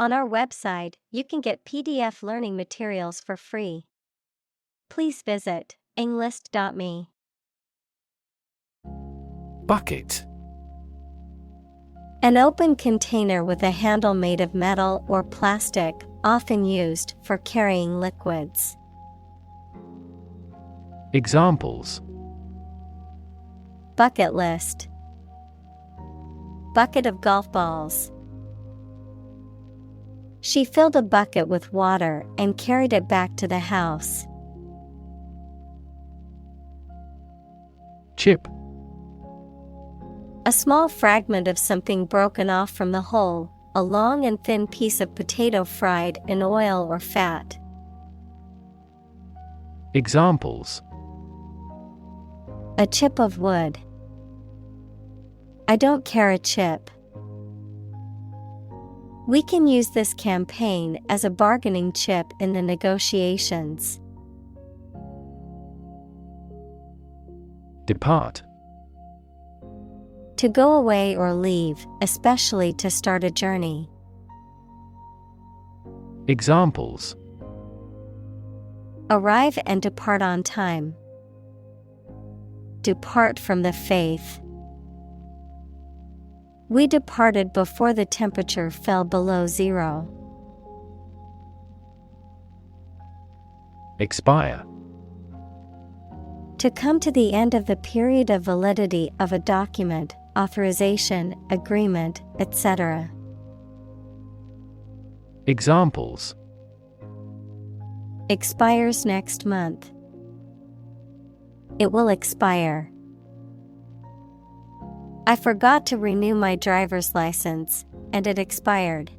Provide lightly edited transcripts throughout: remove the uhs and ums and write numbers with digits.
On our website, you can get PDF learning materials for free. Please visit englist.me. Bucket. An open container with a handle made of metal or plastic, often used for carrying liquids. Examples: Bucket list. Bucket of golf balls. She filled a bucket with water and carried it back to the house. Chip. A small fragment of something broken off from the whole, a long and thin piece of potato fried in oil or fat. Examples: A chip of wood. I don't care a chip. We can use this campaign as a bargaining chip in the negotiations. Depart. To go away or leave, especially to start a journey. Examples: Arrive and depart on time. Depart from the faith. We departed before the temperature fell below zero. Expire. To come to the end of the period of validity of a document, authorization, agreement, etc. Examples: Expires next month. It will expire. I forgot to renew my driver's license, and it expired.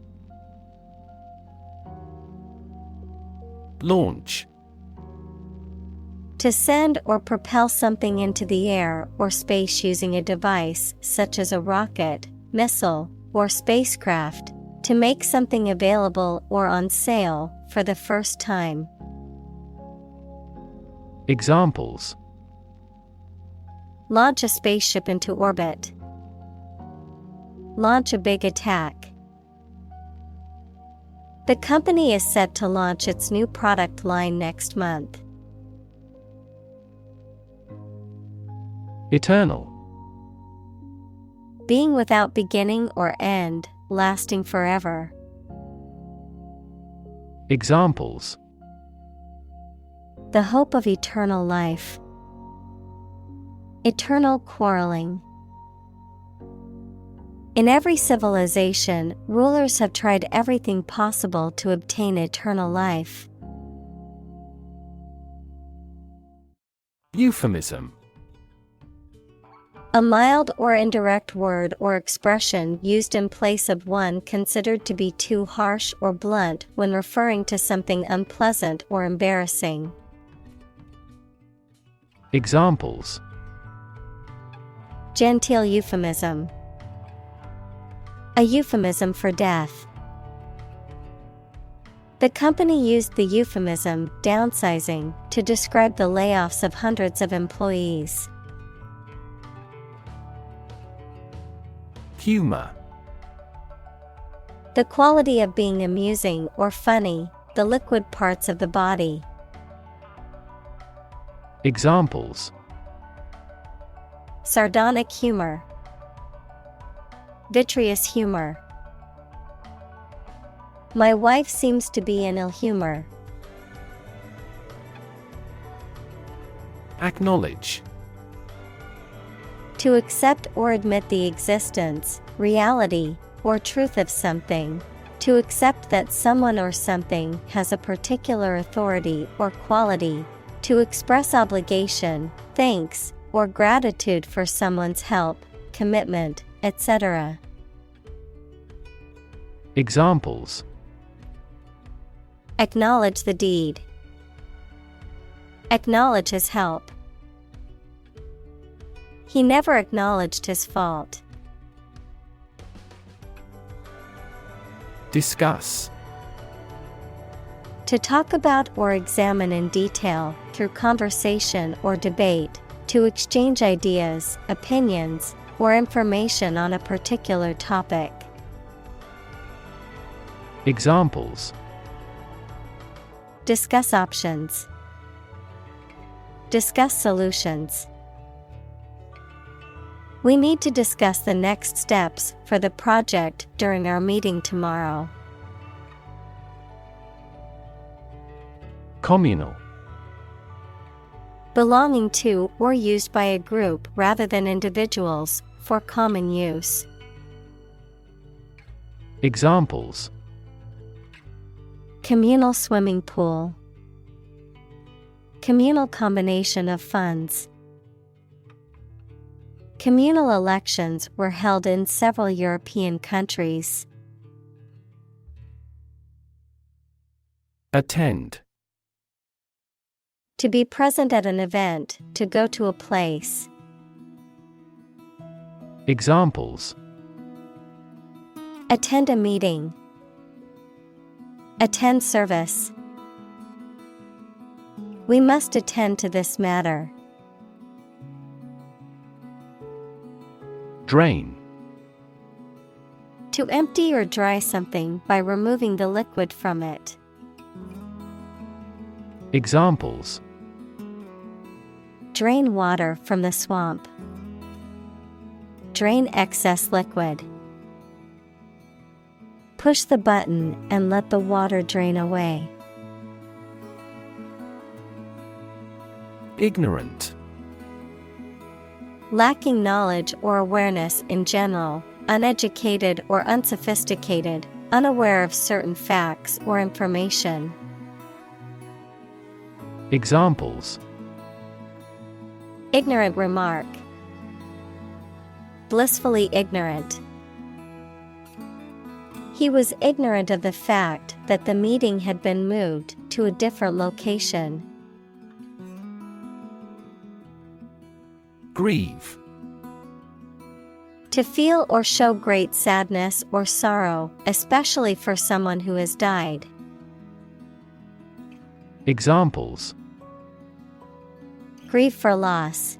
Launch. To send or propel something into the air or space using a device such as a rocket, missile, or spacecraft, to make something available or on sale for the first time. Examples: Launch a spaceship into orbit. Launch a big attack. The company is set to launch its new product line next month. Eternal. Being without beginning or end, lasting forever. Examples: The hope of eternal life. Eternal quarreling. In every civilization, rulers have tried everything possible to obtain eternal life. Euphemism. A mild or indirect word or expression used in place of one considered to be too harsh or blunt when referring to something unpleasant or embarrassing. Examples: Genteel euphemism. A euphemism for death. The company used the euphemism downsizing to describe the layoffs of hundreds of employees. Humor. The quality of being amusing or funny, the liquid parts of the body. Examples: Sardonic humor. Vitreous humor. My wife seems to be in ill humor. Acknowledge. To accept or admit the existence, reality, or truth of something. To accept that someone or something has a particular authority or quality. To express obligation, thanks, or gratitude for someone's help, commitment, etc. Examples: acknowledge the deed. Acknowledge his help. He never acknowledged his fault. Discuss. To talk about or examine in detail, through conversation or debate, to exchange ideas, opinions, or information on a particular topic. Examples. Discuss options. Discuss solutions. We need to discuss the next steps for the project during our meeting tomorrow. Communal. Belonging to or used by a group rather than individuals, for common use. Examples. Communal swimming pool. Communal combination of funds. Communal elections were held in several European countries. Attend. To be present at an event, to go to a place. Examples. Attend a meeting. Attend service. We must attend to this matter. Drain. To empty or dry something by removing the liquid from it. Examples. Drain water from the swamp. Drain excess liquid. Push the button and let the water drain away. Ignorant. Lacking knowledge or awareness in general, uneducated or unsophisticated, unaware of certain facts or information. Examples. Ignorant remark. Blissfully ignorant. He was ignorant of the fact that the meeting had been moved to a different location. Grieve. To feel or show great sadness or sorrow, especially for someone who has died. Examples. Grieve for loss.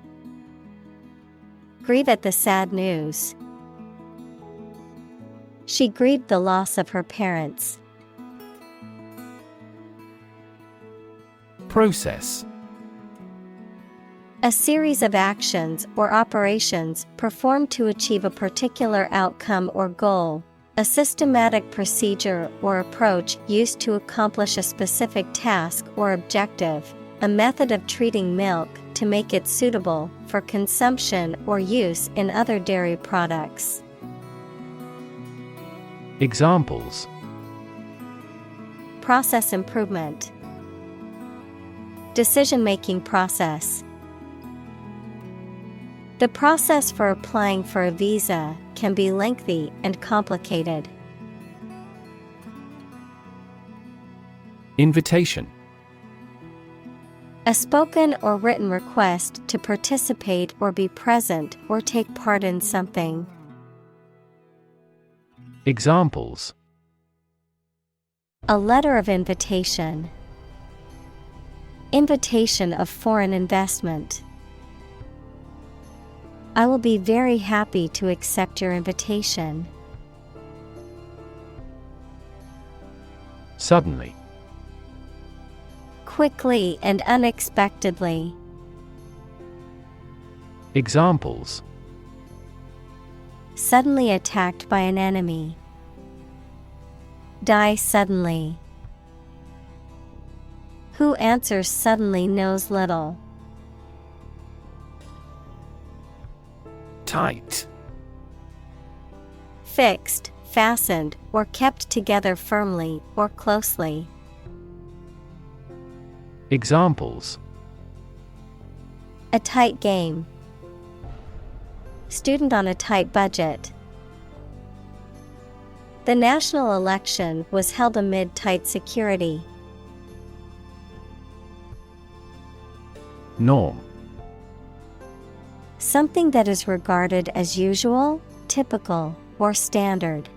Grieve at the sad news. She grieved the loss of her parents. Process. A series of actions or operations performed to achieve a particular outcome or goal. A systematic procedure or approach used to accomplish a specific task or objective. A method of treating milk to make it suitable for consumption or use in other dairy products. Examples. Process improvement. Decision-making process. The process for applying for a visa can be lengthy and complicated. Invitation. A spoken or written request to participate or be present or take part in something. Examples. A letter of invitation. Invitation of foreign investment. I will be very happy to accept your invitation. Suddenly. Quickly and unexpectedly. Examples. Suddenly attacked by an enemy. Die suddenly. Who answers suddenly knows little. Tight. Fixed, fastened, or kept together firmly or closely. Examples. A tight game. Student on a tight budget. The national election was held amid tight security. Norm. Something that is regarded as usual, typical, or standard.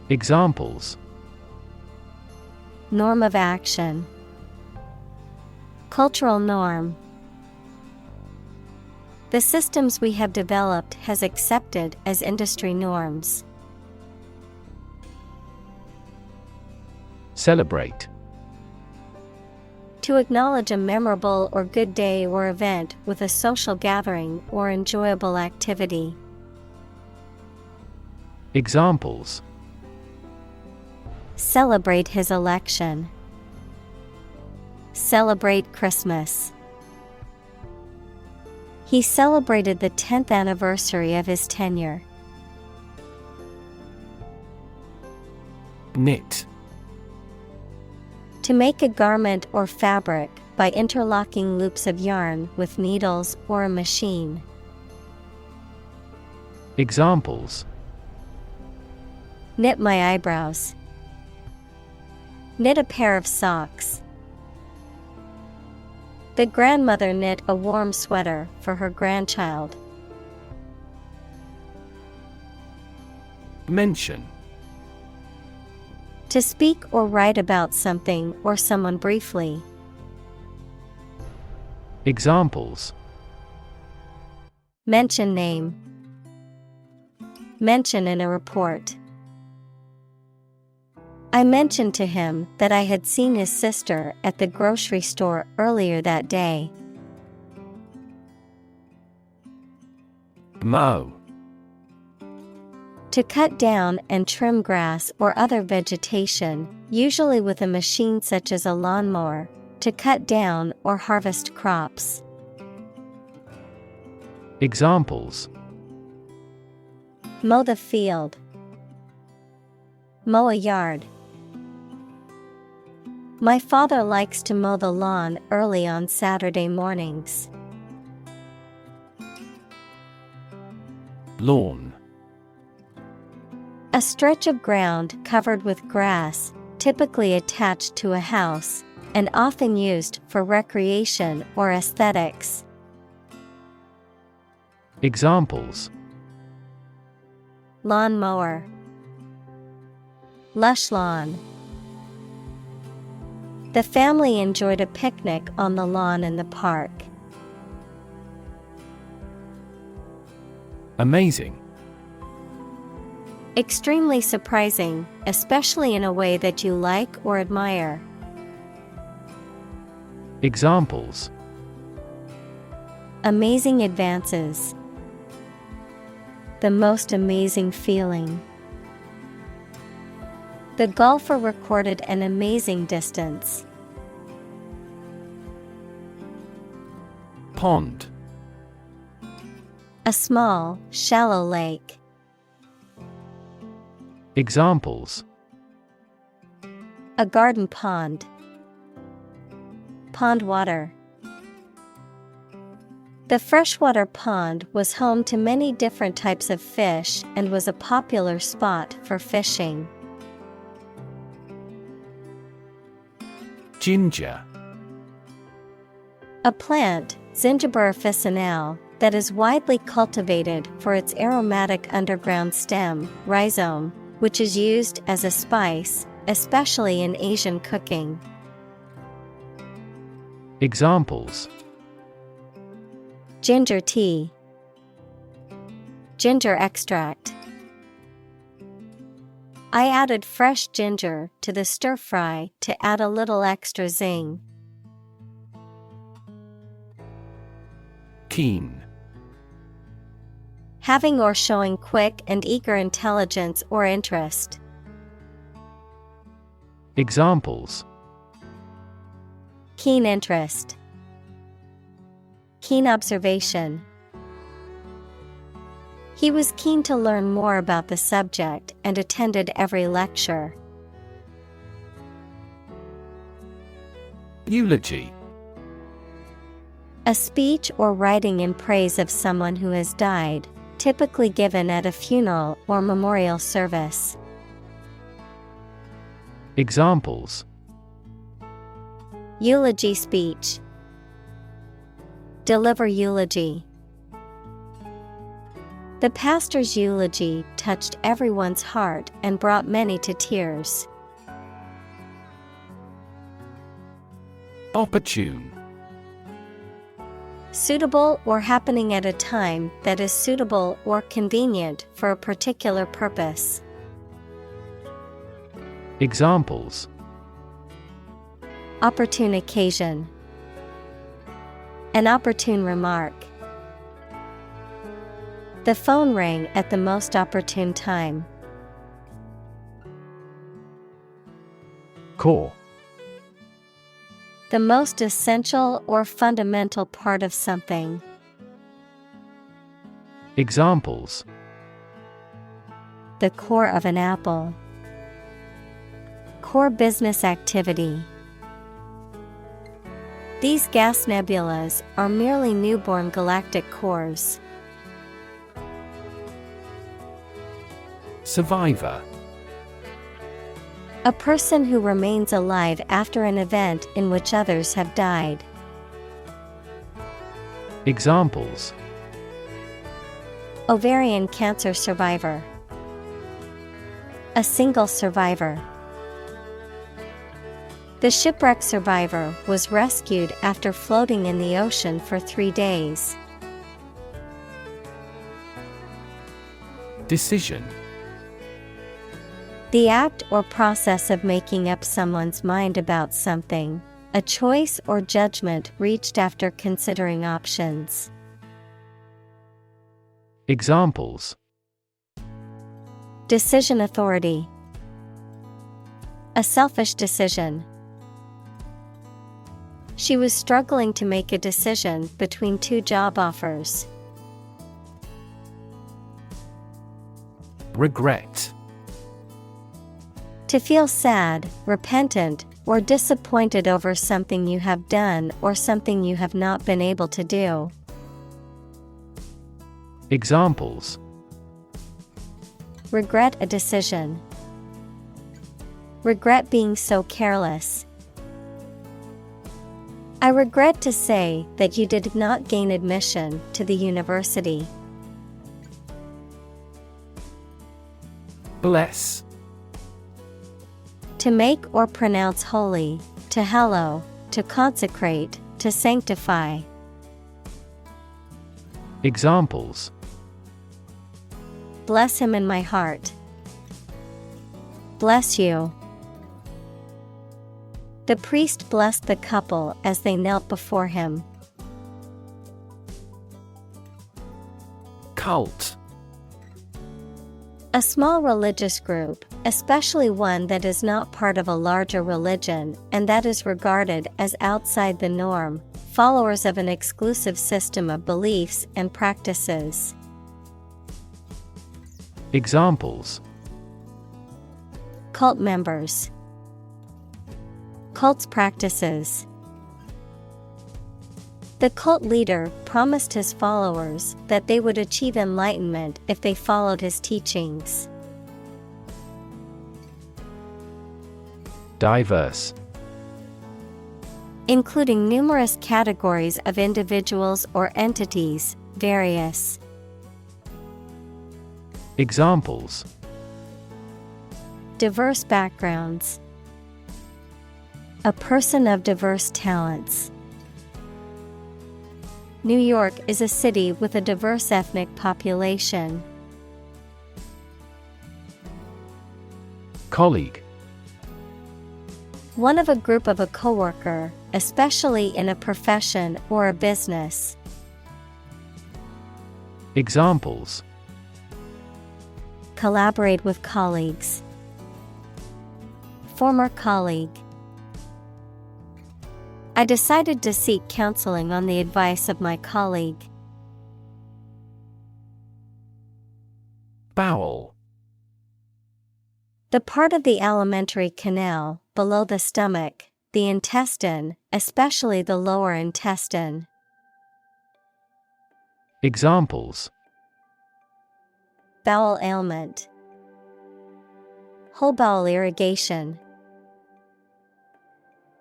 Examples. Norm of action. Cultural norm. The systems we have developed has accepted as industry norms. Celebrate. To acknowledge a memorable or good day or event with a social gathering or enjoyable activity. Examples: Celebrate his election. Celebrate Christmas. He celebrated the 10th anniversary of his tenure. Knit. To make a garment or fabric by interlocking loops of yarn with needles or a machine. Examples: Knit my eyebrows. Knit a pair of socks. The grandmother knit a warm sweater for her grandchild. Mention. To speak or write about something or someone briefly. Examples: Mention name. Mention in a report. I mentioned to him that I had seen his sister at the grocery store earlier that day. Mow. To cut down and trim grass or other vegetation, usually with a machine such as a lawnmower, to cut down or harvest crops. Examples: Mow the field. Mow a yard. My father likes to mow the lawn early on Saturday mornings. Lawn. A stretch of ground covered with grass, typically attached to a house, and often used for recreation or aesthetics. Examples: Lawn mower. Lush lawn. The family enjoyed a picnic on the lawn in the park. Amazing. Extremely surprising, especially in a way that you like or admire. Examples: Amazing advances. The most amazing feeling. The golfer recorded an amazing distance. Pond. A small, shallow lake. Examples: A garden pond. Pond water. The freshwater pond was home to many different types of fish and was a popular spot for fishing. Ginger. A plant, Zingiber officinale, that is widely cultivated for its aromatic underground stem, rhizome, which is used as a spice, especially in Asian cooking. Examples: Ginger tea. Ginger extract. I added fresh ginger to the stir-fry to add a little extra zing. Keen. Having or showing quick and eager intelligence or interest. Examples: Keen interest. Keen observation. He was keen to learn more about the subject and attended every lecture. Eulogy. A speech or writing in praise of someone who has died, typically given at a funeral or memorial service. Examples: Eulogy speech. Deliver eulogy. The pastor's eulogy touched everyone's heart and brought many to tears. Opportune. Suitable or happening at a time that is suitable or convenient for a particular purpose. Examples: Opportune occasion. An opportune remark. The phone rang at the most opportune time. Core. The most essential or fundamental part of something. Examples: The core of an apple. Core business activity. These gas nebulas are merely newborn galactic cores. Survivor. A person who remains alive after an event in which others have died. Examples: Ovarian cancer survivor. A single survivor. The shipwreck survivor was rescued after floating in the ocean for 3 days. Decision. The act or process of making up someone's mind about something, a choice or judgment reached after considering options. Examples: Decision authority. A selfish decision. She was struggling to make a decision between 2 job offers. Regret. To feel sad, repentant, or disappointed over something you have done or something you have not been able to do. Examples: Regret a decision. Regret being so careless. I regret to say that you did not gain admission to the university. Bless. To make or pronounce holy, to hallow, to consecrate, to sanctify. Examples: Bless him in my heart. Bless you. The priest blessed the couple as they knelt before him. Cult. A small religious group, especially one that is not part of a larger religion and that is regarded as outside the norm, followers of an exclusive system of beliefs and practices. Examples: Cult members. Cult's practices. The cult leader promised his followers that they would achieve enlightenment if they followed his teachings. Diverse. Including numerous categories of individuals or entities, various. Examples: Diverse backgrounds. A person of diverse talents. New York is a city with a diverse ethnic population. Colleague. One of a group of a coworker, especially in a profession or a business. Examples: Collaborate with colleagues. Former colleague. I decided to seek counseling on the advice of my colleague. Bowel. The part of the alimentary canal, below the stomach, the intestine, especially the lower intestine. Examples: Bowel ailment. Whole bowel irrigation.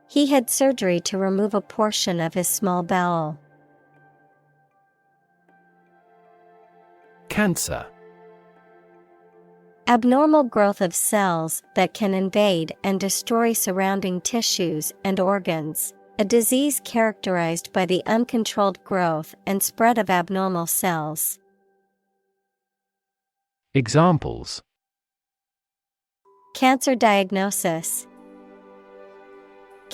He had surgery to remove a portion of his small bowel. Cancer. Abnormal growth of cells that can invade and destroy surrounding tissues and organs. A disease characterized by the uncontrolled growth and spread of abnormal cells. Examples: Cancer diagnosis.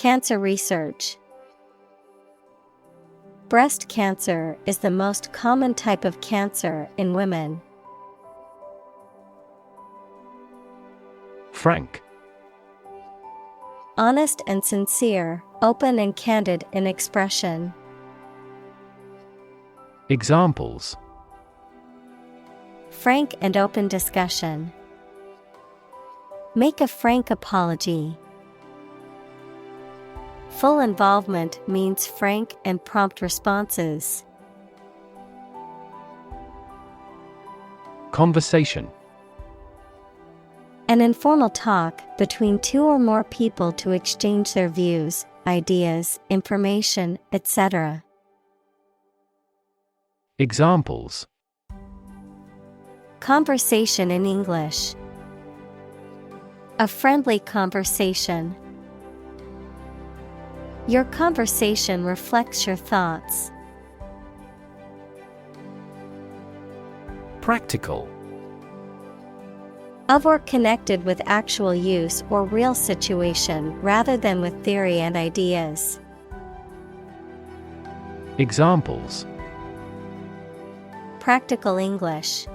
Cancer research. Breast cancer is the most common type of cancer in women. Frank. Honest and sincere, open and candid in expression. Examples: Frank and open discussion. Make a frank apology. Full involvement means frank and prompt responses. Conversation. An informal talk between two or more people to exchange their views, ideas, information, etc. Examples: Conversation in English. A friendly conversation. Your conversation reflects your thoughts. Practical. Of or connected with actual use or real situation rather than with theory and ideas. Examples: Practical English.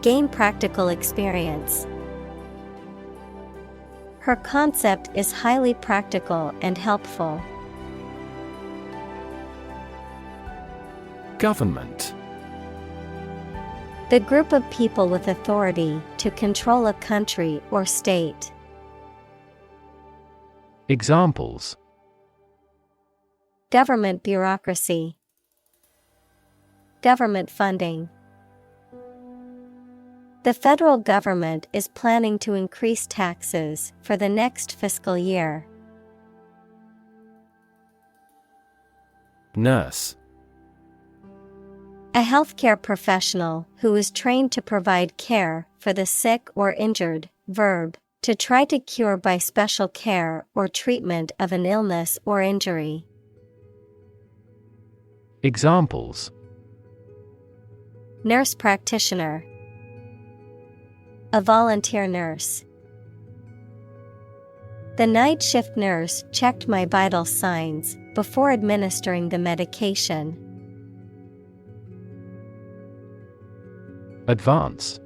Gain practical experience. Her concept is highly practical and helpful. Government. The group of people with authority to control a country or state. Examples: Government bureaucracy. Government funding. The federal government is planning to increase taxes for the next fiscal year. Nurse. A healthcare professional who is trained to provide care for the sick or injured. Verb, to try to cure by special care or treatment of an illness or injury. Examples: Nurse practitioner. A volunteer nurse. The night shift nurse checked my vital signs before administering the medication. Advance.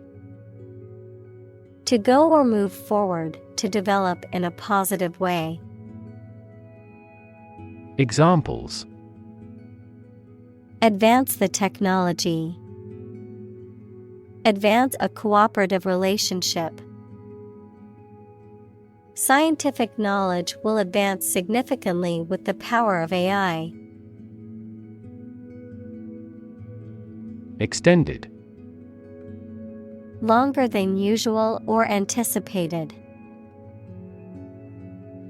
To go or move forward, to develop in a positive way. Examples: Advance the technology. Advance a cooperative relationship. Scientific knowledge will advance significantly with the power of AI. Extended. Longer than usual or anticipated.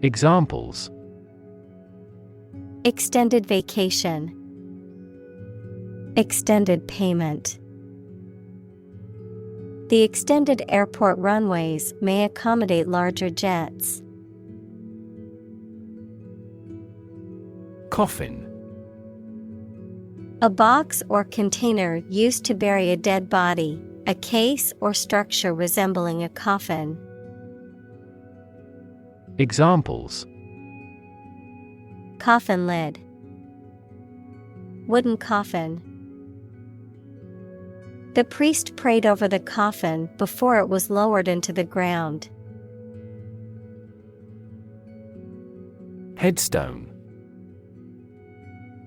Examples: Extended vacation. Extended payment. The extended airport runways may accommodate larger jets. Coffin. A box or container used to bury a dead body, a case or structure resembling a coffin. Examples: Coffin lid. Wooden coffin. The priest prayed over the coffin before it was lowered into the ground. Headstone.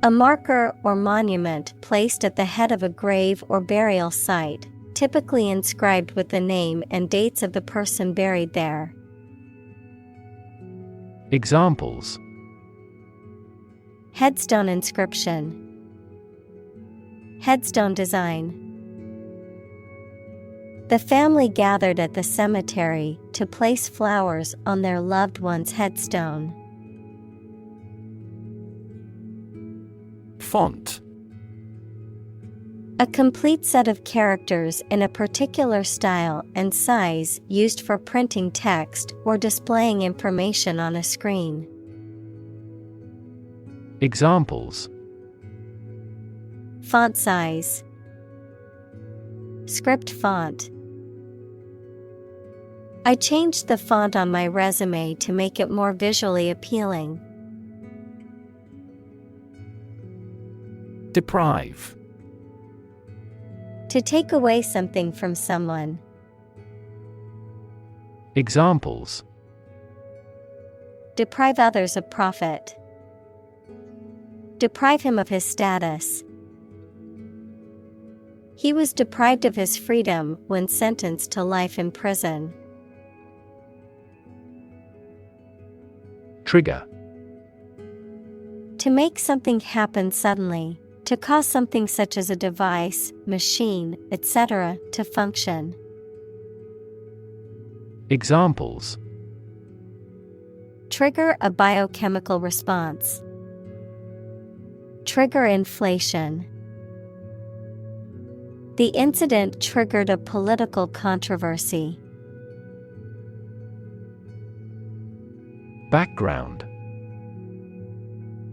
A marker or monument placed at the head of a grave or burial site, typically inscribed with the name and dates of the person buried there. Examples: Headstone inscription. Headstone design. The family gathered at the cemetery to place flowers on their loved one's headstone. Font. A complete set of characters in a particular style and size used for printing text or displaying information on a screen. Examples: Font size. Script font. I changed the font on my resume to make it more visually appealing. Deprive. To take away something from someone. Examples: Deprive others of profit. Deprive him of his status. He was deprived of his freedom when sentenced to life in prison. Trigger. To make something happen suddenly, to cause something such as a device, machine, etc., to function. Examples: Trigger a biochemical response. Trigger inflation. The incident triggered a political controversy. Background.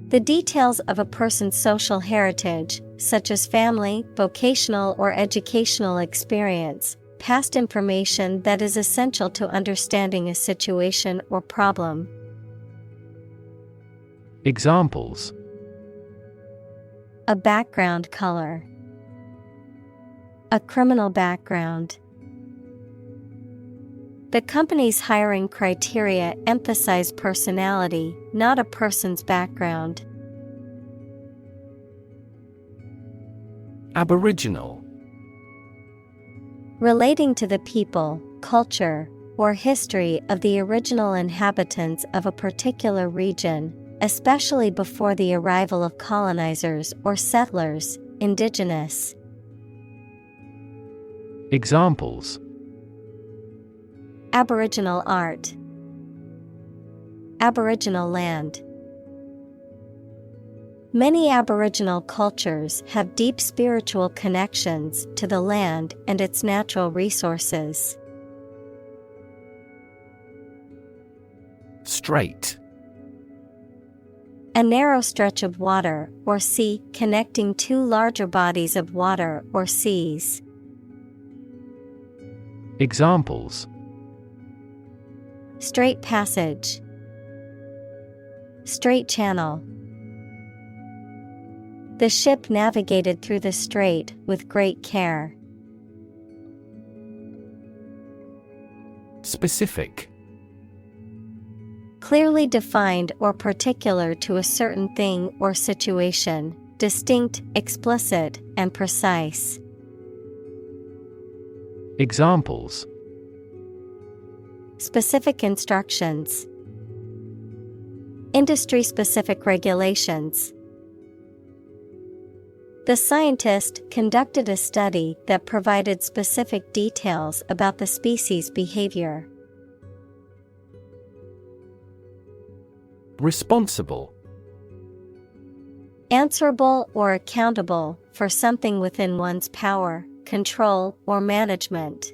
The details of a person's social heritage, such as family, vocational or educational experience, past information that is essential to understanding a situation or problem. Examples: A background color. A criminal background. The company's hiring criteria emphasize personality, not a person's background. Aboriginal. Relating to the people, culture, or history of the original inhabitants of a particular region, especially before the arrival of colonizers or settlers, indigenous. Examples: Aboriginal art. Aboriginal land. Many Aboriginal cultures have deep spiritual connections to the land and its natural resources. Strait. A narrow stretch of water or sea connecting two larger bodies of water or seas. Examples: Strait passage. Strait channel. The ship navigated through the strait with great care. Specific. Clearly defined or particular to a certain thing or situation, distinct, explicit, and precise. Examples: Specific instructions. Industry-specific regulations. The scientist conducted a study that provided specific details about the species' behavior. Responsible. Answerable or accountable for something within one's power, control, or management.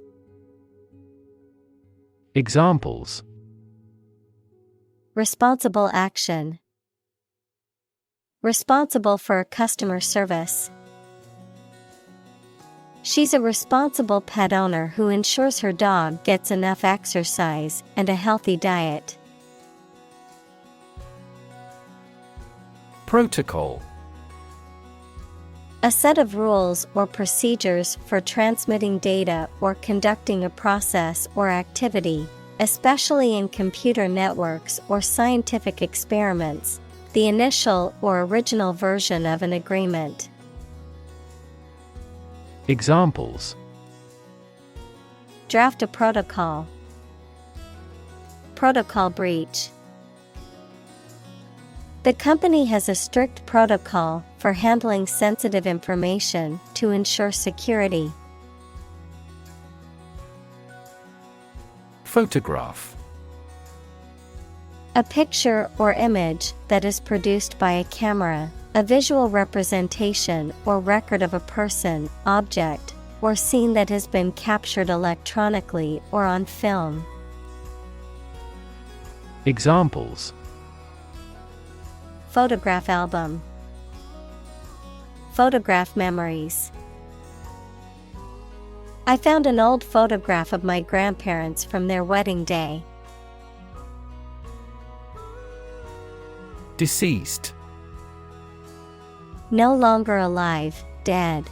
Examples: Responsible action. Responsible for customer service. She's a responsible pet owner who ensures her dog gets enough exercise and a healthy diet. Protocol. A set of rules or procedures for transmitting data or conducting a process or activity, especially in computer networks or scientific experiments, the initial or original version of an agreement. Examples: Draft a protocol. Protocol breach. The company has a strict protocol for handling sensitive information to ensure security. Photograph. A picture or image that is produced by a camera, a visual representation or record of a person, object, or scene that has been captured electronically or on film. Examples: Photograph album. Photograph memories. I found an old photograph of my grandparents from their wedding day. Deceased. No longer alive, dead.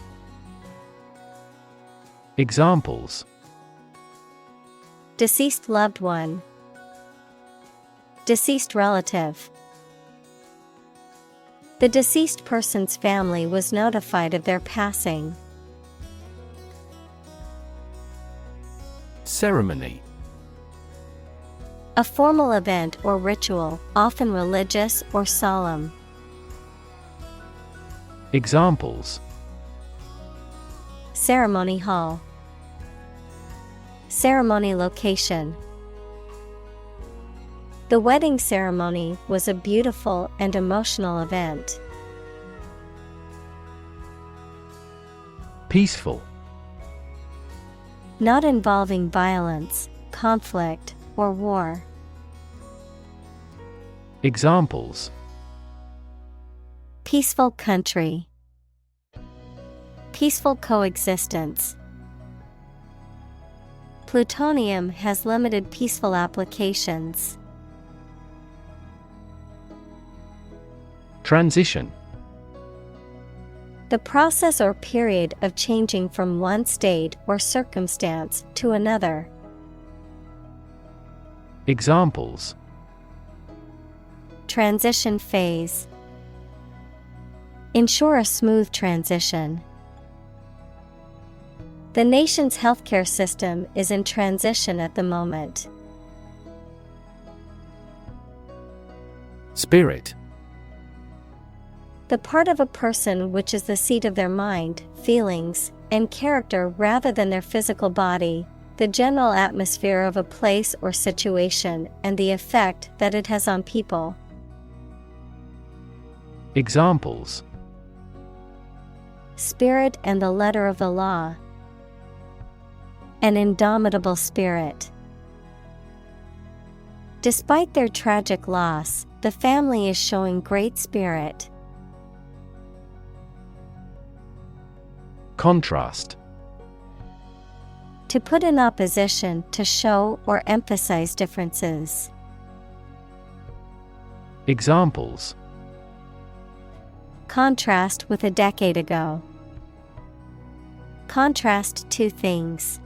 Examples: Deceased loved one. Deceased relative. The deceased person's family was notified of their passing. Ceremony. A formal event or ritual, often religious or solemn. Examples: Ceremony hall. Ceremony location. The wedding ceremony was a beautiful and emotional event. Peaceful. Not involving violence, conflict, or war. Examples: Peaceful country. Peaceful coexistence. Plutonium has limited peaceful applications. Transition. The process or period of changing from one state or circumstance to another. Examples: Transition phase. Ensure a smooth transition. The nation's healthcare system is in transition at the moment. Spirit. The part of a person which is the seat of their mind, feelings, and character rather than their physical body, the general atmosphere of a place or situation, and the effect that it has on people. Examples: Spirit and the letter of the law. An indomitable spirit. Despite their tragic loss, the family is showing great spirit. Contrast. To put in opposition, to show or emphasize differences. Examples: Contrast with a decade ago. Contrast two things.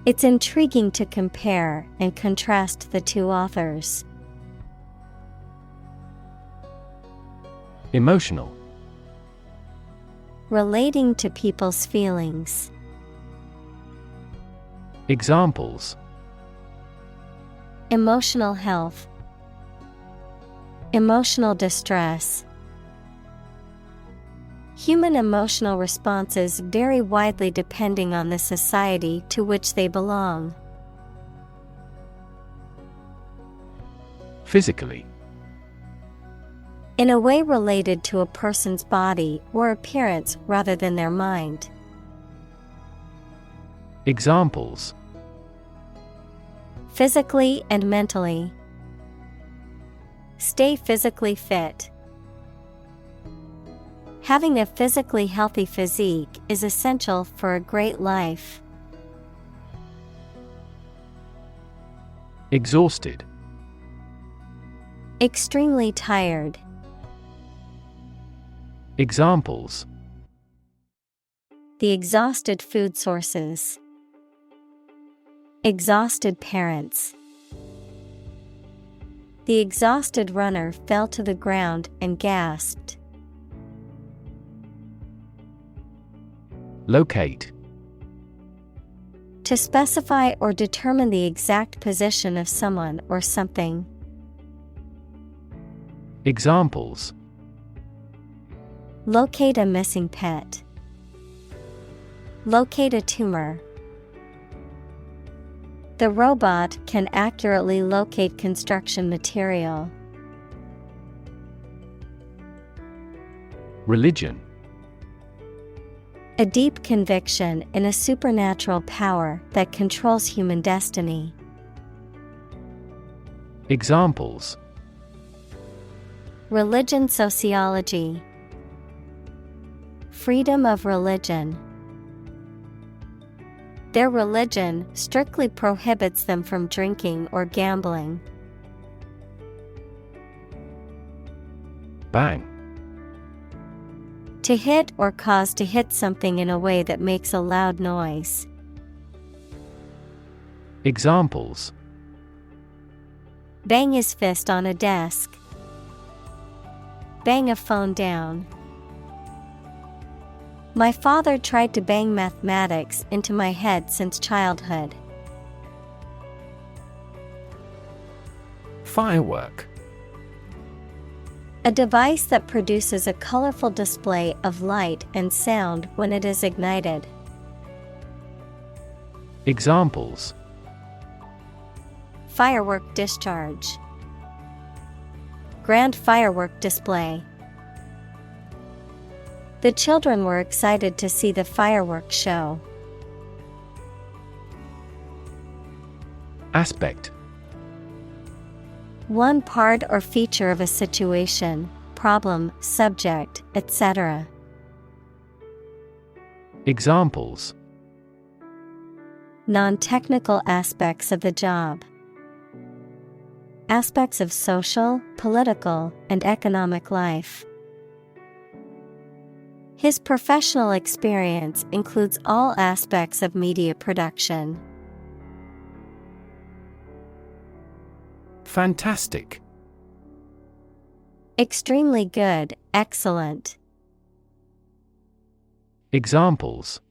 It's intriguing to compare and contrast the two authors. Emotional. Relating to people's feelings. Examples: Emotional health. Emotional distress. Human emotional responses vary widely depending on the society to which they belong. Physically. In a way related to a person's body or appearance rather than their mind. Examples: Physically and mentally. Stay physically fit. Having a physically healthy physique is essential for a great life. Exhausted. Extremely tired. Examples: The exhausted food sources. Exhausted parents. The exhausted runner fell to the ground and gasped. Locate. To specify or determine the exact position of someone or something. Examples: Locate a missing pet. Locate a tumor. The robot can accurately locate construction material. Religion. A deep conviction in a supernatural power that controls human destiny. Examples: Religion sociology. Freedom of religion. Their religion strictly prohibits them from drinking or gambling. Bang. To hit or cause to hit something in a way that makes a loud noise. Examples: Bang his fist on a desk. Bang a phone down. My father tried to bang mathematics into my head since childhood. Firework. A device that produces a colorful display of light and sound when it is ignited. Examples: Firework discharge. Grand firework display. The children were excited to see the fireworks show. Aspect. One part or feature of a situation, problem, subject, etc. Examples: Non-technical aspects of the job. Aspects of social, political, and economic life. His professional experience includes all aspects of media production. Fantastic. Extremely good, excellent. Examples: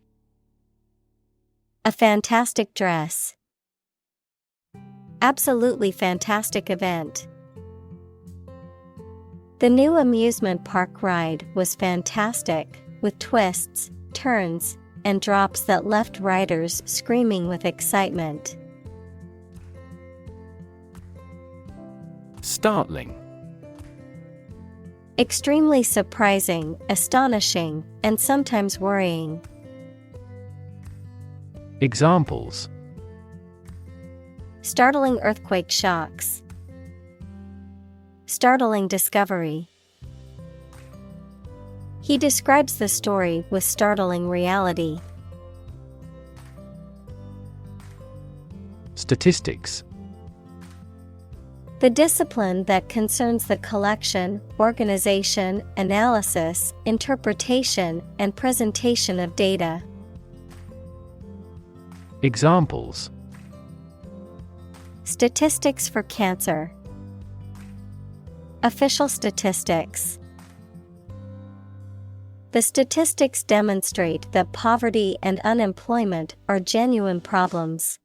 A fantastic dress. Absolutely fantastic event. The new amusement park ride was fantastic, with twists, turns, and drops that left riders screaming with excitement. Startling. Extremely surprising, astonishing, and sometimes worrying. Examples: Startling earthquake shocks. Startling discovery. He describes the story with startling reality. Statistics. The discipline that concerns the collection, organization, analysis, interpretation, and presentation of data. Examples: Statistics for cancer. Official statistics. The statistics demonstrate that poverty and unemployment are genuine problems.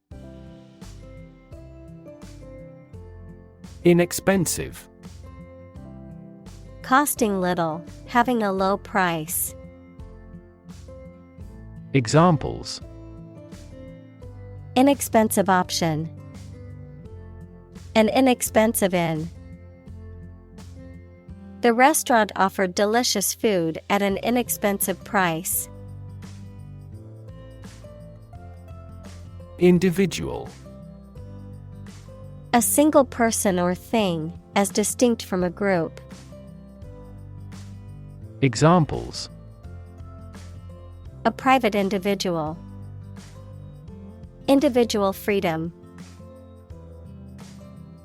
Inexpensive. Costing little, having a low price. Examples: Inexpensive option. An inexpensive inn. The restaurant offered delicious food at an inexpensive price. Individual. A single person or thing, as distinct from a group. Examples: A private individual. Individual freedom.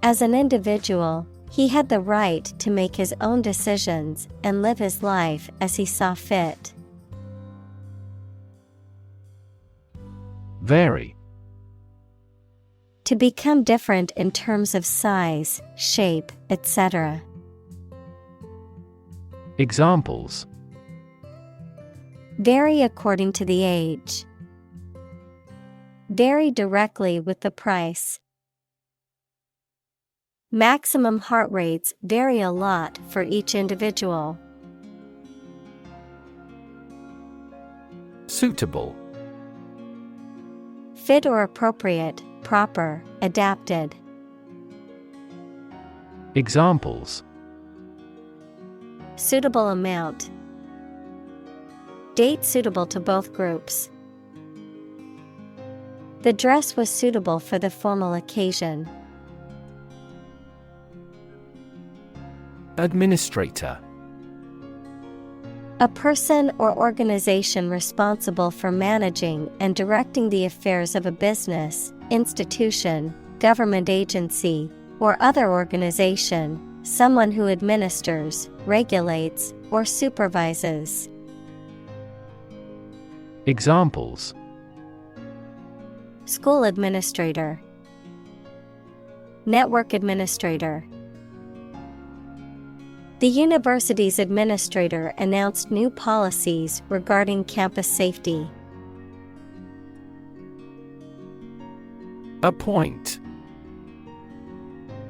As an individual, he had the right to make his own decisions and live his life as he saw fit. Vary. To become different in terms of size, shape, etc. Examples: Vary according to the age. Vary directly with the price. Maximum heart rates vary a lot for each individual. Suitable. Fit or appropriate, proper, adapted. Examples: Suitable amount. Date suitable to both groups. The dress was suitable for the formal occasion. Administrator. A person or organization responsible for managing and directing the affairs of a business, institution, government agency, or other organization, someone who administers, regulates, or supervises. Examples: School administrator, network administrator. The university's administrator announced new policies regarding campus safety. Appoint.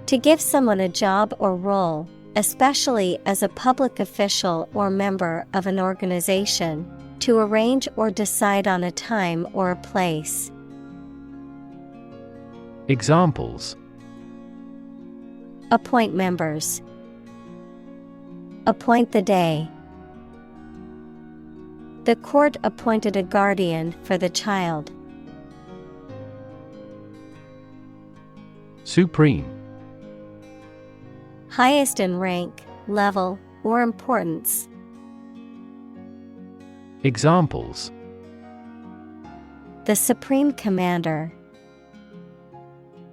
To give someone a job or role, especially as a public official or member of an organization, to arrange or decide on a time or a place. Examples: Appoint members. Appoint the day. The court appointed a guardian for the child. Supreme. Highest in rank, level, or importance. Examples: The Supreme Commander.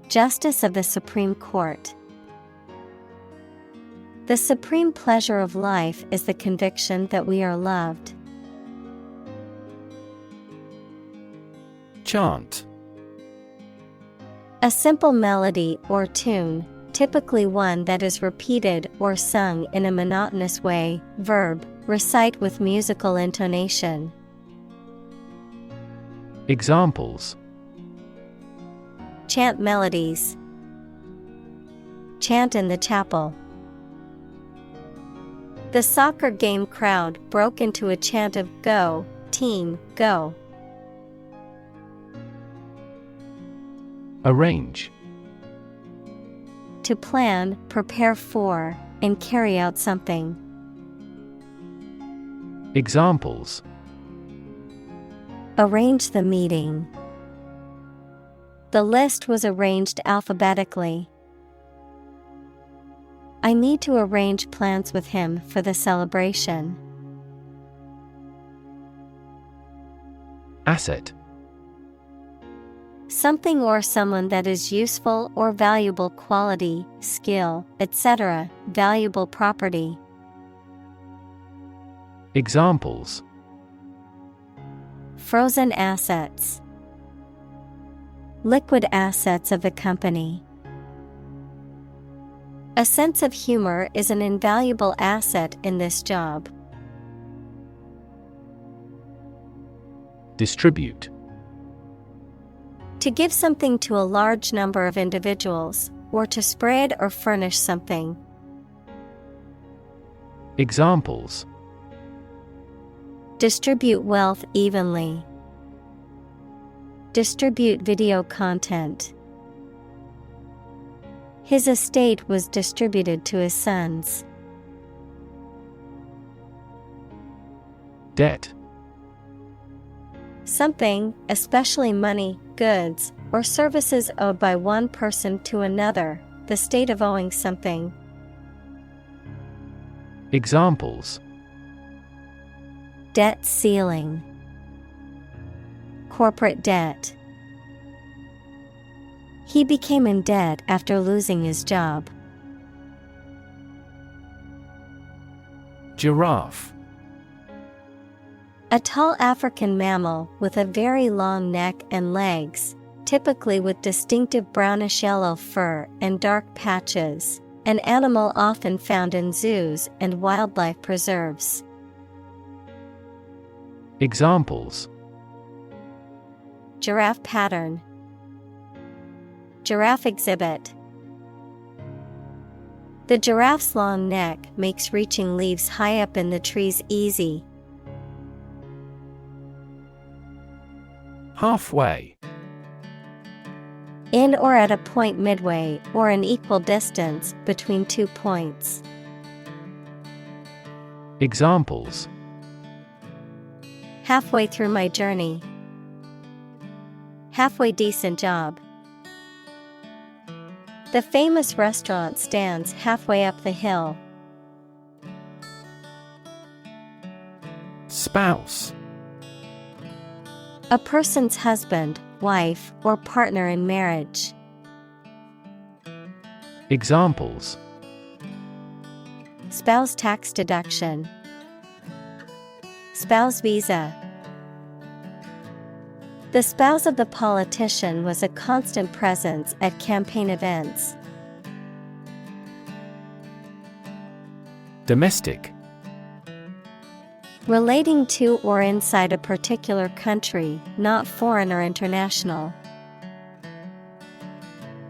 Justice of the Supreme Court. The supreme pleasure of life is the conviction that we are loved. Chant. A simple melody or tune, typically one that is repeated or sung in a monotonous way. Verb, recite with musical intonation. Examples: Chant melodies. Chant in the chapel. The soccer game crowd broke into a chant of "Go, team, go." Arrange. To plan, prepare for, and carry out something. Examples: Arrange the meeting. The list was arranged alphabetically. I need to arrange plans with him for the celebration. Asset. Something or someone that is useful or valuable quality, skill, etc., valuable property. Examples: Frozen assets. Liquid assets of the company. A sense of humor is an invaluable asset in this job. Distribute. To give something to a large number of individuals, or to spread or furnish something. Examples: Distribute wealth evenly. Distribute video content. His estate was distributed to his sons. Debt. Something, especially money, goods, or services owed by one person to another, the state of owing something. Examples: Debt ceiling. Corporate debt. He became in debt after losing his job. Giraffe. A tall African mammal with a very long neck and legs, typically with distinctive brownish-yellow fur and dark patches, an animal often found in zoos and wildlife preserves. Examples: Giraffe pattern. Giraffe exhibit. The giraffe's long neck makes reaching leaves high up in the trees easy. Halfway. In or at a point midway or an equal distance between 2 points. Examples: Halfway through my journey. Halfway decent job. The famous restaurant stands halfway up the hill. Spouse. A person's husband, wife, or partner in marriage. Examples: Spouse tax deduction. Spouse visa. The spouse of the politician was a constant presence at campaign events. Domestic. Relating to or inside a particular country, not foreign or international.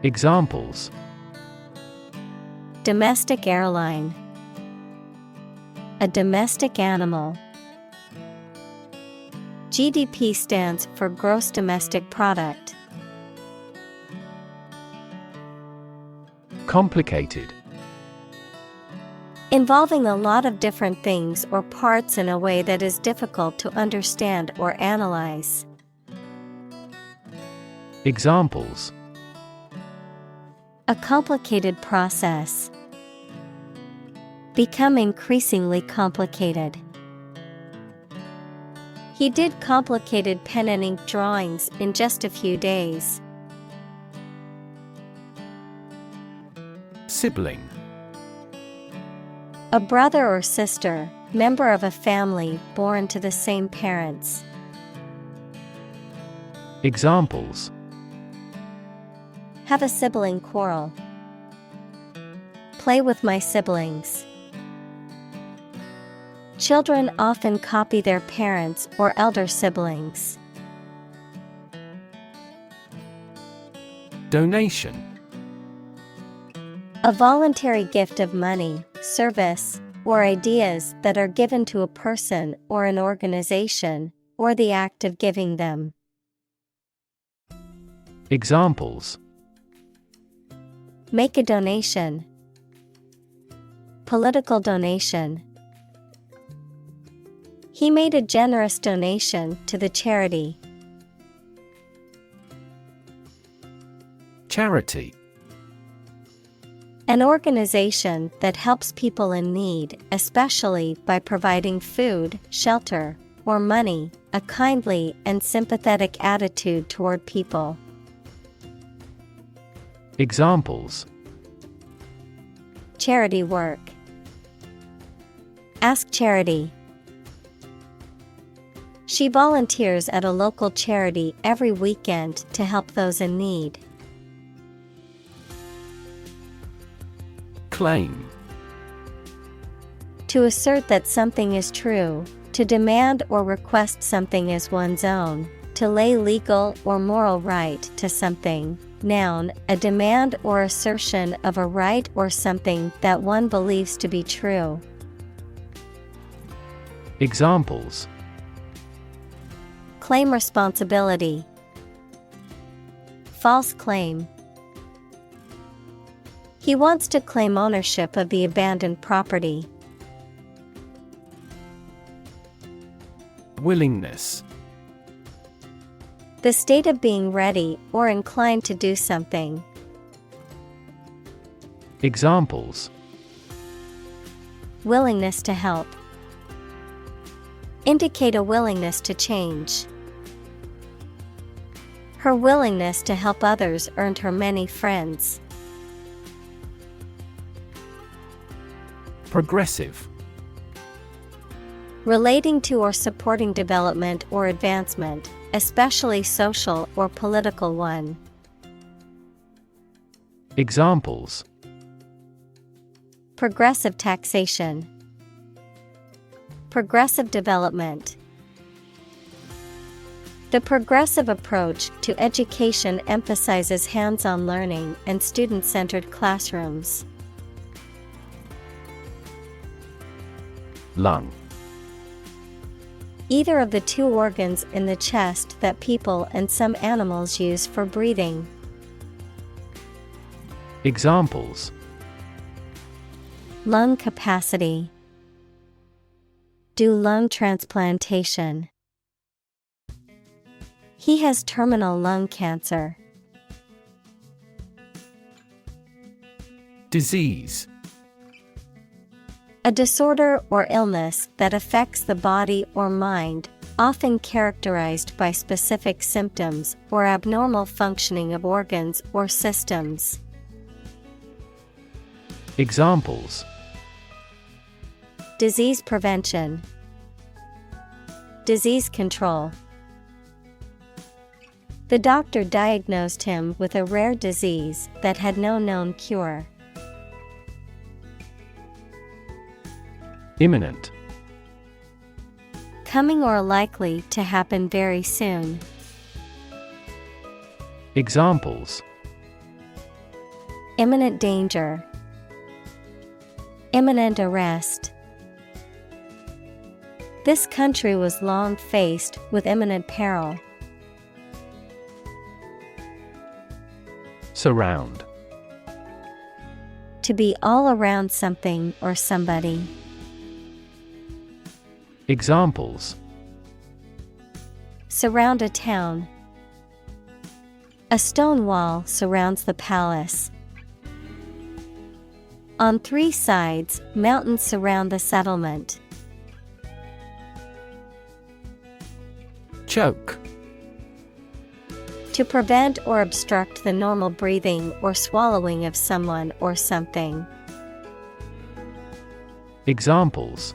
Examples: Domestic airline. A domestic animal. GDP stands for gross domestic product. Complicated. Involving a lot of different things or parts in a way that is difficult to understand or analyze. Examples: A complicated process. Become increasingly complicated. He did complicated pen and ink drawings in just a few days. Sibling. A brother or sister, member of a family born to the same parents. Examples: Have a sibling quarrel. Play with my siblings. Children often copy their parents or elder siblings. Donation. A voluntary gift of money, service, or ideas that are given to a person or an organization, or the act of giving them. Examples: Make a donation. Political donation. He made a generous donation to the charity. Charity. An organization that helps people in need, especially by providing food, shelter, or money, a kindly and sympathetic attitude toward people. Examples: Charity work. Ask charity. She volunteers at a local charity every weekend to help those in need. Claim. To assert that something is true, to demand or request something as one's own, to lay legal or moral right to something. Noun, a demand or assertion of a right or something that one believes to be true. Examples: Claim responsibility. False claim. He wants to claim ownership of the abandoned property. Willingness. The state of being ready or inclined to do something. Examples: Willingness to help. Indicate a willingness to change. Her willingness to help others earned her many friends. Progressive. Relating to or supporting development or advancement, especially social or political one. Examples: Progressive taxation. Progressive development. The progressive approach to education emphasizes hands-on learning and student-centered classrooms. Lung. Either of the two organs in the chest that people and some animals use for breathing. Examples: Lung capacity. Do lung transplantation. He has terminal lung cancer. Disease. A disorder or illness that affects the body or mind, often characterized by specific symptoms or abnormal functioning of organs or systems. Examples: Disease prevention, disease control. The doctor diagnosed him with a rare disease that had no known cure. Imminent. Coming or likely to happen very soon. Examples: Imminent danger, imminent arrest. This country was long faced with imminent peril. Surround. To be all around something or somebody. Examples: Surround a town. A stone wall surrounds the palace. On 3 sides, mountains surround the settlement. Choke. To prevent or obstruct the normal breathing or swallowing of someone or something. Examples: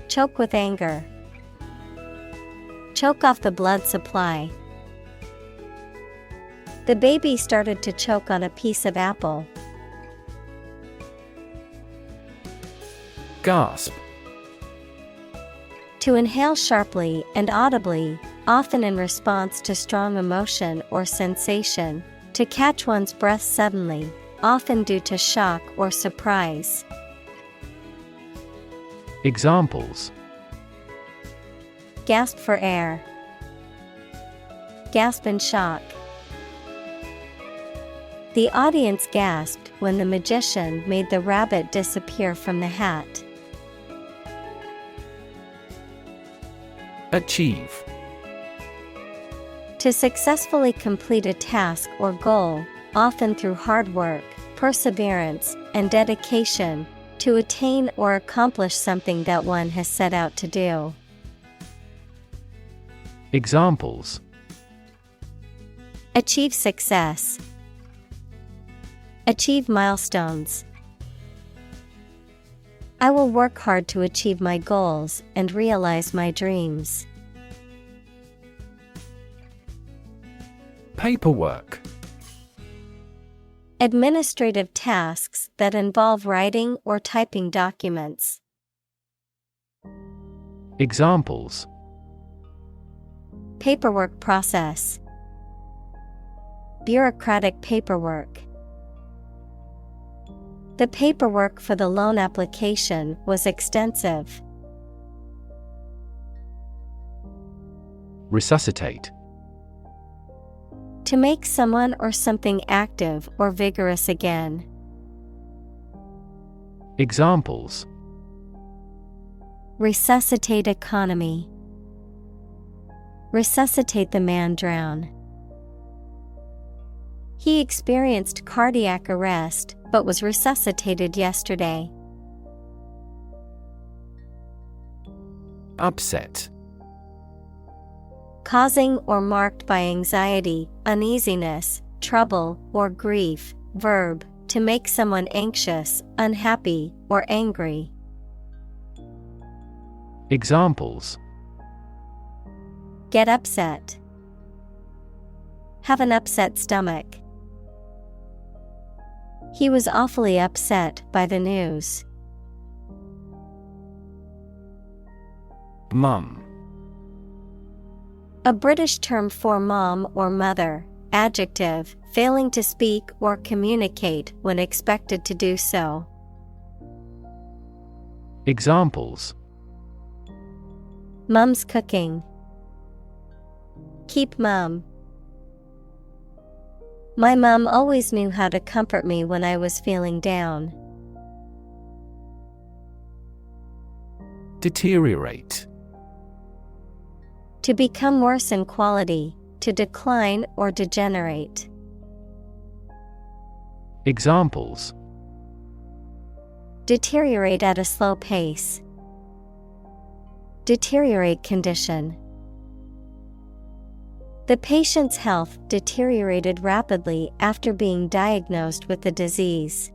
Choke with anger. Choke off the blood supply. The baby started to choke on a piece of apple. Gasp. To inhale sharply and audibly, often in response to strong emotion or sensation. To catch one's breath suddenly, often due to shock or surprise. Examples: Gasp for air. Gasp in shock. The audience gasped when the magician made the rabbit disappear from the hat. Achieve. To successfully complete a task or goal, often through hard work, perseverance, and dedication, to attain or accomplish something that one has set out to do. Examples: Achieve success. Achieve milestones. I will work hard to achieve my goals and realize my dreams. Paperwork. Administrative tasks that involve writing or typing documents. Examples: Paperwork process. Bureaucratic paperwork. The paperwork for the loan application was extensive. Resuscitate. To make someone or something active or vigorous again. Examples: Resuscitate economy. Resuscitate the man drown. He experienced cardiac arrest but was resuscitated yesterday. Upset. Causing or marked by anxiety, uneasiness, trouble, or grief. Verb, to make someone anxious, unhappy, or angry. Examples: Get upset. Have an upset stomach. He was awfully upset by the news. Mum. A British term for mom or mother. Adjective, failing to speak or communicate when expected to do so. Examples: Mum's cooking. Keep mum. My mum always knew how to comfort me when I was feeling down. Deteriorate. To become worse in quality, to decline or degenerate. Deteriorate at a slow pace. Deteriorate condition. The patient's health deteriorated rapidly after being diagnosed with the disease.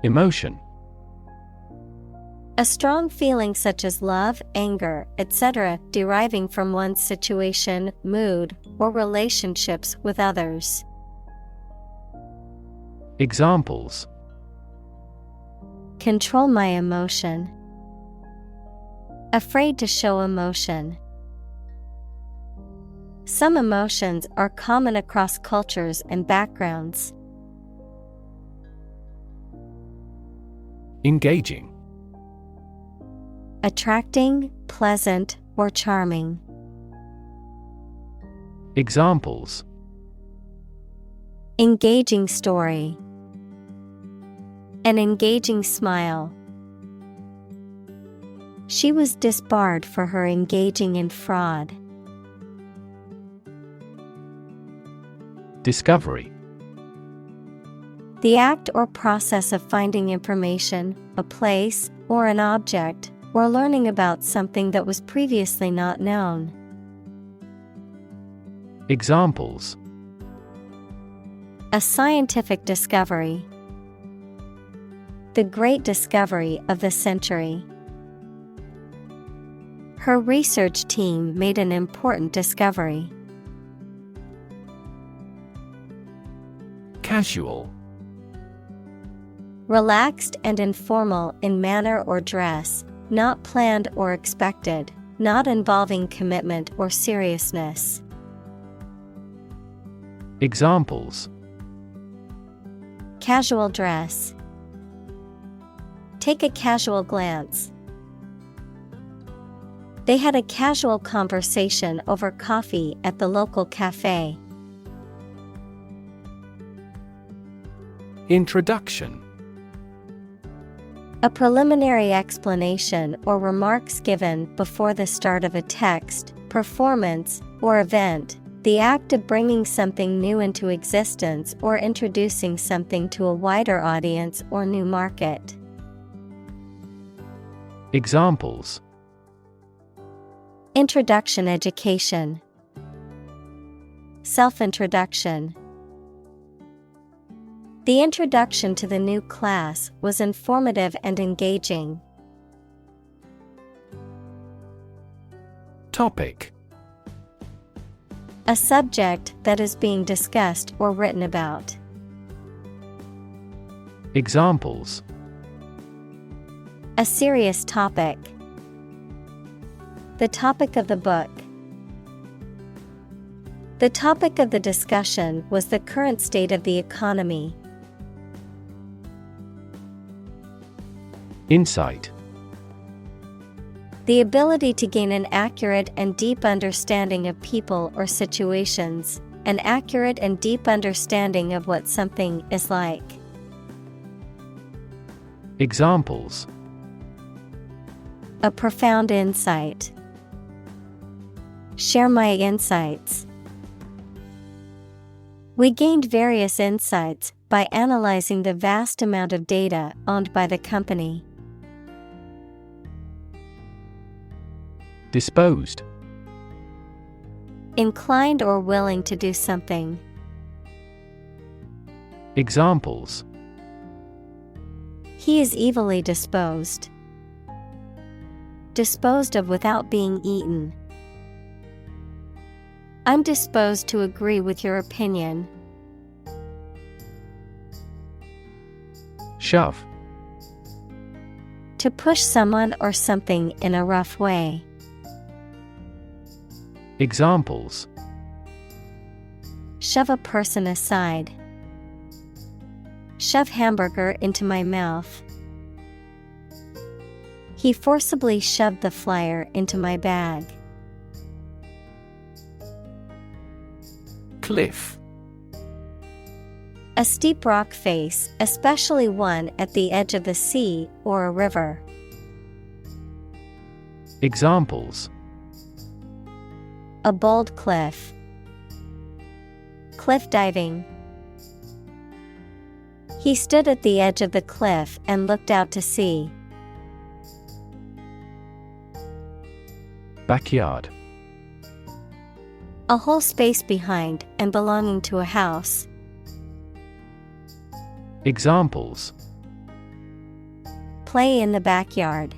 Emotion. A strong feeling such as love, anger, etc., deriving from one's situation, mood, or relationships with others. Examples. Control my emotion. Afraid to show emotion. Some emotions are common across cultures and backgrounds. Engaging. Attracting, pleasant, or charming. Examples. Engaging story. An engaging smile. She was disbarred for her engaging in fraud. Discovery. The act or process of finding information, a place, or an object, or learning about something that was previously not known. Examples. A scientific discovery. The great discovery of the century. Her research team made an important discovery. Casual. Relaxed and informal in manner or dress, not planned or expected, not involving commitment or seriousness. Examples. Casual dress. Take a casual glance. They had a casual conversation over coffee at the local cafe. Introduction. A preliminary explanation or remarks given before the start of a text, performance, or event. The act of bringing something new into existence or introducing something to a wider audience or new market. Examples. Introduction education. Self-introduction. The introduction to the new class was informative and engaging. Topic. A subject that is being discussed or written about. Examples. A serious topic. The topic of the book. The topic of the discussion was the current state of the economy. Insight. The ability to gain an accurate and deep understanding of people or situations, an accurate and deep understanding of what something is like. Examples. A profound insight. Share my insights. We gained various insights by analyzing the vast amount of data owned by the company. Disposed. Inclined or willing to do something. Examples. He is evilly disposed. Disposed of without being eaten. I'm disposed to agree with your opinion. Shove. To push someone or something in a rough way. Examples. Shove a person aside. Shove hamburger into my mouth. He forcibly shoved the flyer into my bag. Cliff. A steep rock face, especially one at the edge of the sea or a river. Examples. A bold cliff. Cliff diving. He stood at the edge of the cliff and looked out to sea. Backyard. A whole space behind and belonging to a house. Examples: Play in the backyard.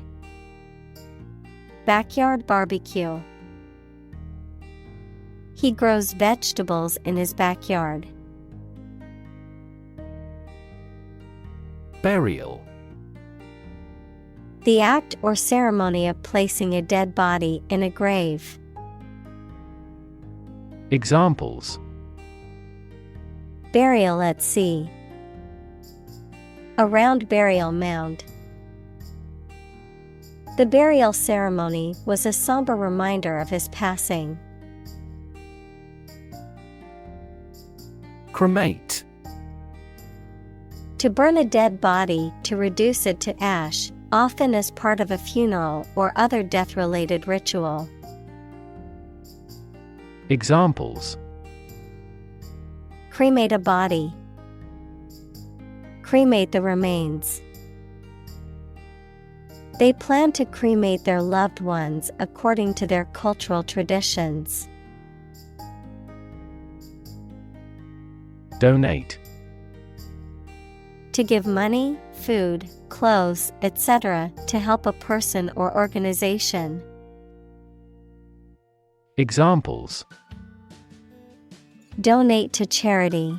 Backyard barbecue. He grows vegetables in his backyard. Burial. The act or ceremony of placing a dead body in a grave. Examples: Burial at sea. A round burial mound. The burial ceremony was a somber reminder of his passing. Cremate. To burn a dead body to reduce it to ash, often as part of a funeral or other death-related ritual. Examples: Cremate a body. Cremate the remains. They plan to cremate their loved ones according to their cultural traditions. Donate. To give money, food, clothes, etc. to help a person or organization. Examples: Donate to charity.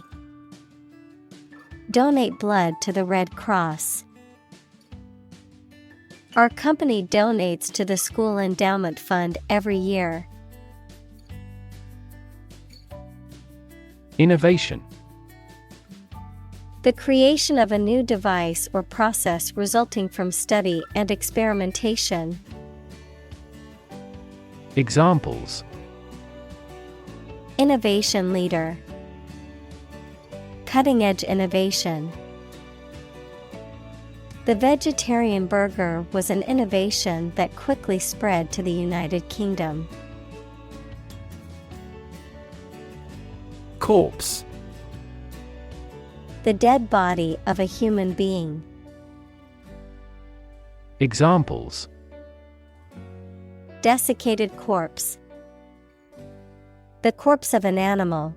Donate blood to the Red Cross. Our company donates to the school endowment fund every year. Innovation. The creation of a new device or process resulting from study and experimentation. Examples: Innovation leader. Cutting-edge innovation. The vegetarian burger was an innovation that quickly spread to the United Kingdom. Corpse. The dead body of a human being. Examples: Desiccated corpse. The corpse of an animal.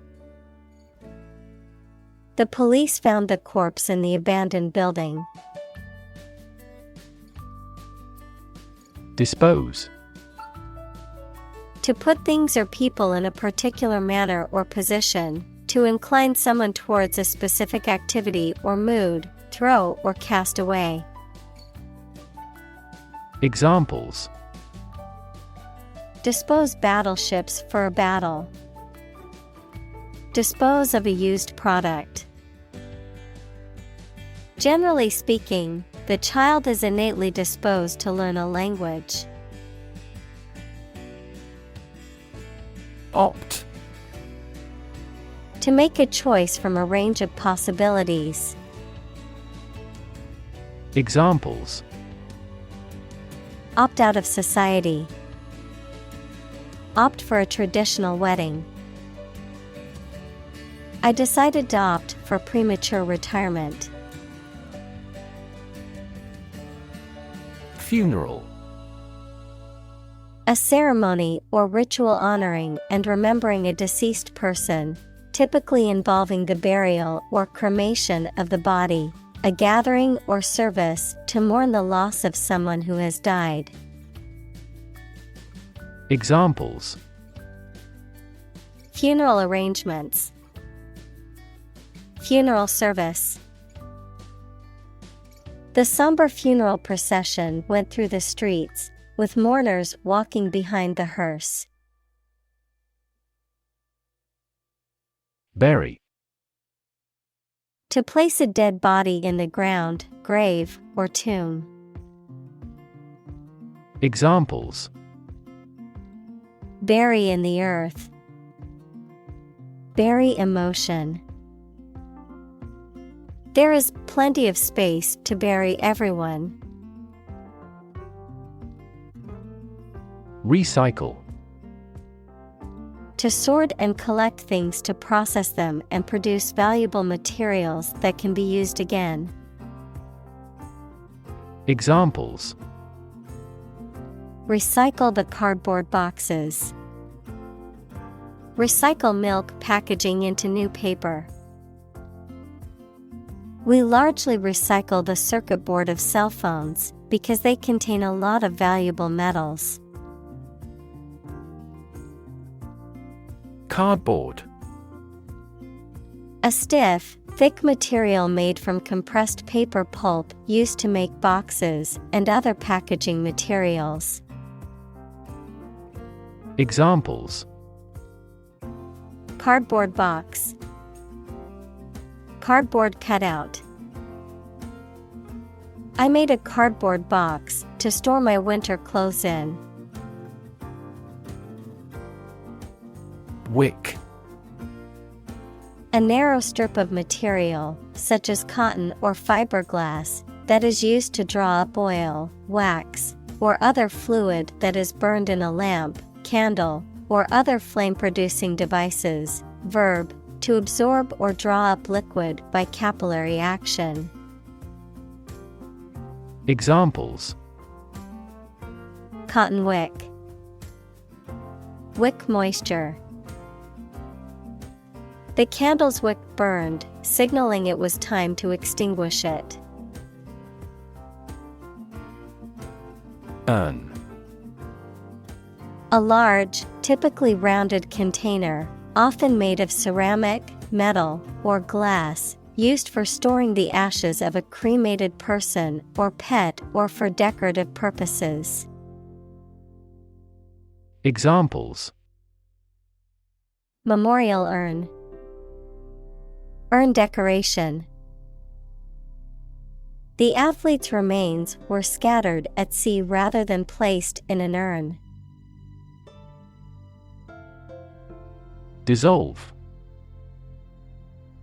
The police found the corpse in the abandoned building. Dispose. To put things or people in a particular manner or position, to incline someone towards a specific activity or mood, throw or cast away. Examples: Dispose battleships for a battle. Dispose of a used product. Generally speaking, the child is innately disposed to learn a language. Opt. To make a choice from a range of possibilities. Examples: Opt out of society. Opt for a traditional wedding. I decided to opt for premature retirement. Funeral. A ceremony or ritual honoring and remembering a deceased person, typically involving the burial or cremation of the body, a gathering or service to mourn the loss of someone who has died. Examples: Funeral arrangements. Funeral service. The somber funeral procession went through the streets, with mourners walking behind the hearse. Bury. To place a dead body in the ground, grave, or tomb. Examples: Bury in the earth. Bury emotion. There is plenty of space to bury everyone. To To sort and collect things to process them and produce valuable materials that can be used again. Examples: Recycle the cardboard boxes. Recycle milk packaging into new paper. We largely recycle the circuit board of cell phones because they contain a lot of valuable metals. Cardboard. A stiff, thick material made from compressed paper pulp used to make boxes and other packaging materials. Examples: Cardboard box. Cardboard cutout. I made a cardboard box to store my winter clothes in. Wick. A narrow strip of material, such as cotton or fiberglass, that is used to draw up oil, wax, or other fluid that is burned in a lamp, candle, or other flame-producing devices. Verb, to absorb or draw up liquid by capillary action. Examples: Cotton wick. Wick moisture. The candle's wick burned, signaling it was time to extinguish it. Urn. A large, typically rounded container, often made of ceramic, metal, or glass, used for storing the ashes of a cremated person or pet or for decorative purposes. Examples: Memorial urn. Urn decoration. The athlete's remains were scattered at sea rather than placed in an urn. Dissolve.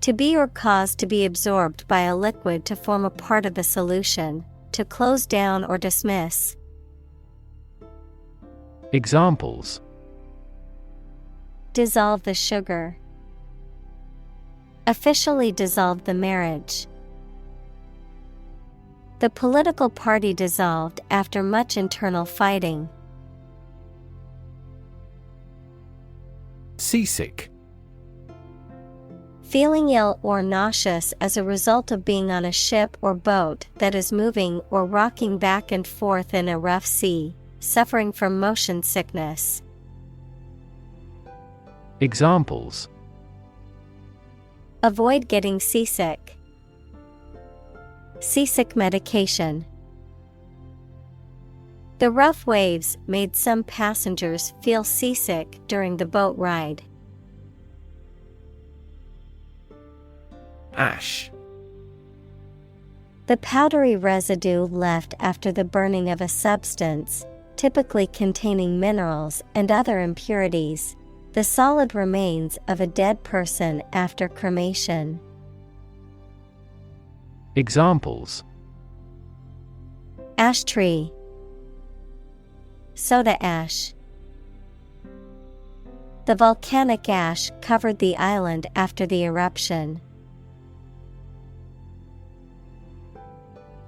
To be or cause to be absorbed by a liquid to form a part of the solution, to close down or dismiss. Examples: Dissolve the sugar. Officially dissolved the marriage. The political party dissolved after much internal fighting. Seasick. Feeling ill or nauseous as a result of being on a ship or boat that is moving or rocking back and forth in a rough sea, suffering from motion sickness. Examples: Avoid getting seasick. Seasick medication. The rough waves made some passengers feel seasick during the boat ride. Ash. The powdery residue left after the burning of a substance, typically containing minerals and other impurities. The solid remains of a dead person after cremation. Examples: Ash tree. Soda ash. The volcanic ash covered the island after the eruption.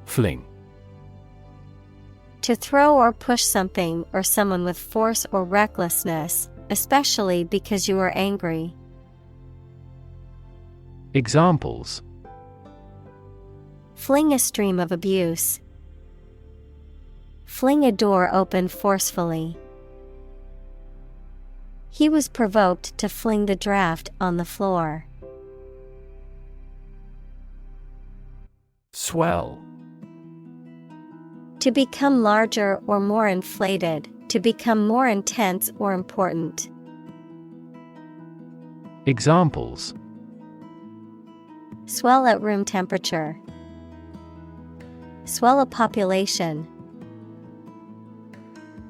Fling. To throw or push something or someone with force or recklessness, especially because you are angry. Examples: Fling a stream of abuse. Fling a door open forcefully. He was provoked to fling the draft on the floor. Swell. To become larger or more inflated, to become more intense or important. Examples: Swell at room temperature. Swell a population.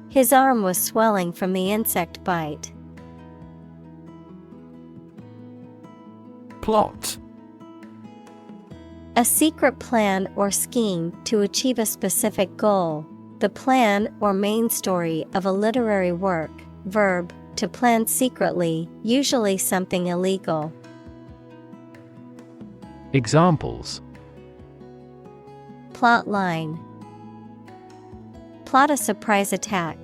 His arm was swelling from the insect bite. Plot. A secret plan or scheme to achieve a specific goal, the plan or main story of a literary work. Verb, to plan secretly, usually something illegal. Examples: Plot line. Plot a surprise attack.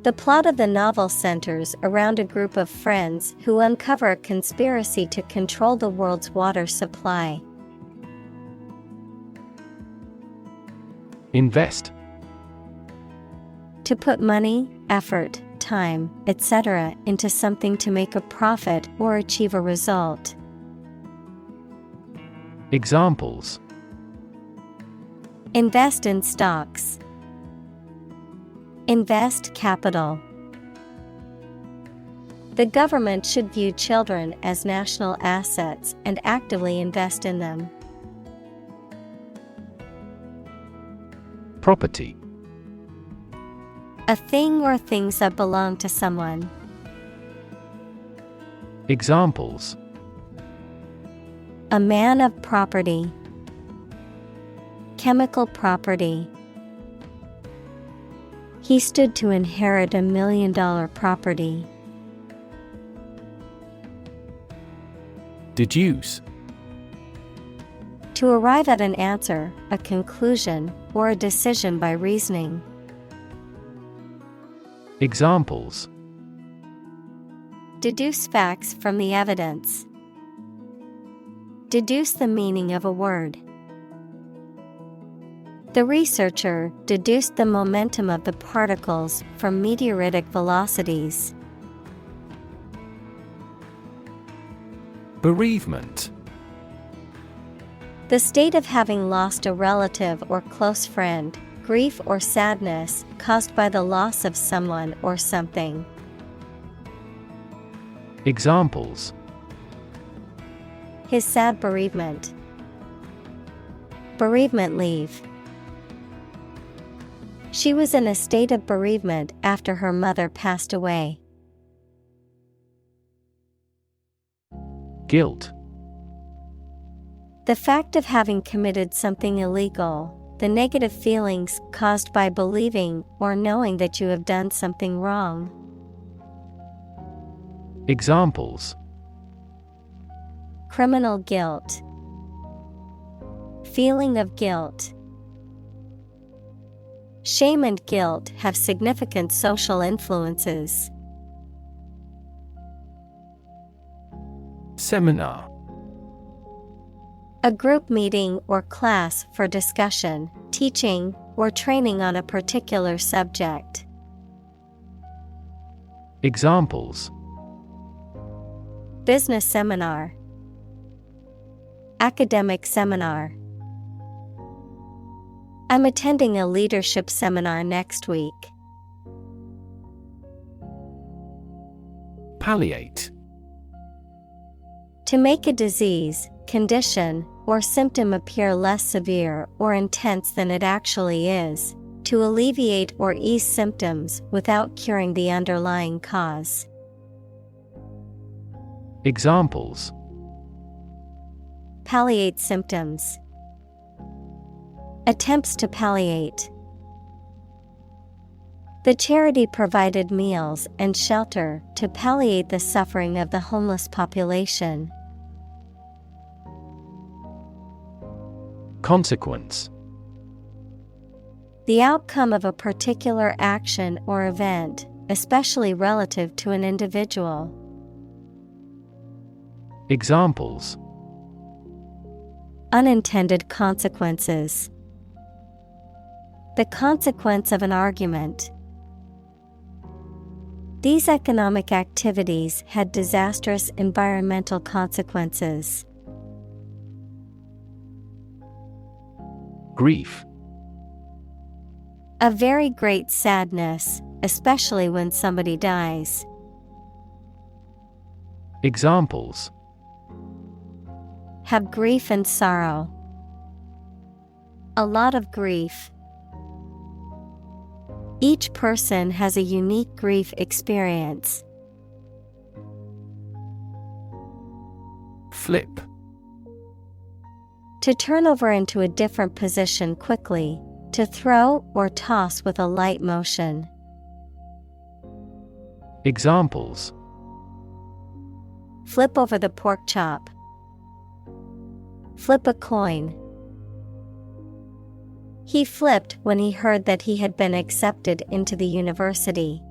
The plot of the novel centers around a group of friends who uncover a conspiracy to control the world's water supply. Invest. To put money, effort, time, etc. into something to make a profit or achieve a result. Examples: Invest in stocks. Invest capital. The government should view children as national assets and actively invest in them. Property. A thing or things that belong to someone. Examples: A man of property. Chemical property. He stood to inherit $1 million property. Deduce. To arrive at an answer, a conclusion, or a decision by reasoning. Examples: Deduce facts from the evidence. Deduce the meaning of a word. The researcher deduced the momentum of the particles from meteoritic velocities. Bereavement. The state of having lost a relative or close friend, grief or sadness caused by the loss of someone or something. Examples: His sad bereavement. Bereavement leave. She was in a state of bereavement after her mother passed away. Guilt. The fact of having committed something illegal, the negative feelings caused by believing or knowing that you have done something wrong. Examples: Criminal guilt. Feeling of guilt. Shame and guilt have significant social influences. Seminar. A group meeting or class for discussion, teaching, or training on a particular subject. Examples: Business seminar. Academic seminar. I'm attending a leadership seminar next week. Palliate. To make a disease, condition, or symptom appear less severe or intense than it actually is. To alleviate or ease symptoms without curing the underlying cause. Examples: Palliate symptoms. Attempts to palliate. The charity provided meals and shelter to palliate the suffering of the homeless population. Consequence. The outcome of a particular action or event, especially relative to an individual. Examples: Unintended consequences. The consequence of an argument. These economic activities had disastrous environmental consequences. Grief. A very great sadness, especially when somebody dies. Examples: Have grief and sorrow. A lot of grief. Each person has a unique grief experience. Flip. To turn over into a different position quickly, to throw or toss with a light motion. Examples: Flip over the pork chop. Flip a coin. He flipped when he heard that he had been accepted into the university.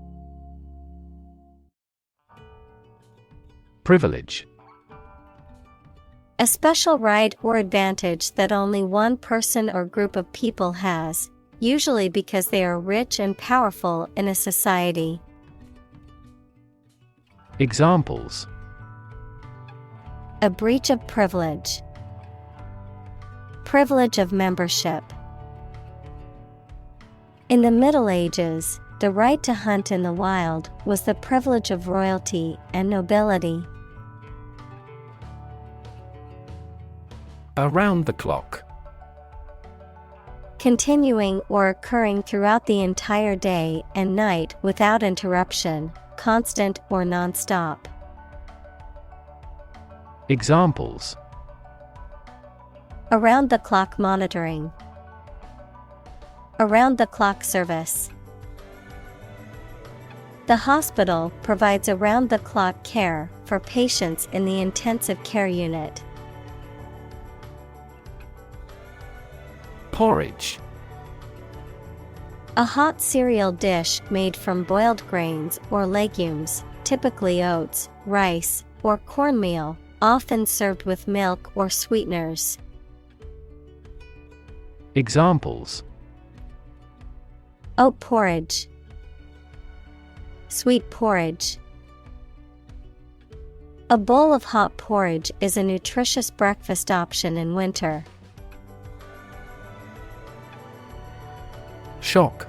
Privilege. A special right or advantage that only one person or group of people has, usually because they are rich and powerful in a society. Examples: A breach of privilege. Privilege of membership. In the Middle Ages, the right to hunt in the wild was the privilege of royalty and nobility. Around the clock. Continuing or occurring throughout the entire day and night without interruption, constant or non-stop. Examples: Around-the-clock monitoring. Around-the-clock service. The hospital provides around-the-clock care for patients in the intensive care unit. Porridge. A hot cereal dish made from boiled grains or legumes, typically oats, rice, or cornmeal, often served with milk or sweeteners. Examples: Oat porridge. Sweet porridge. A bowl of hot porridge is a nutritious breakfast option in winter. Shock.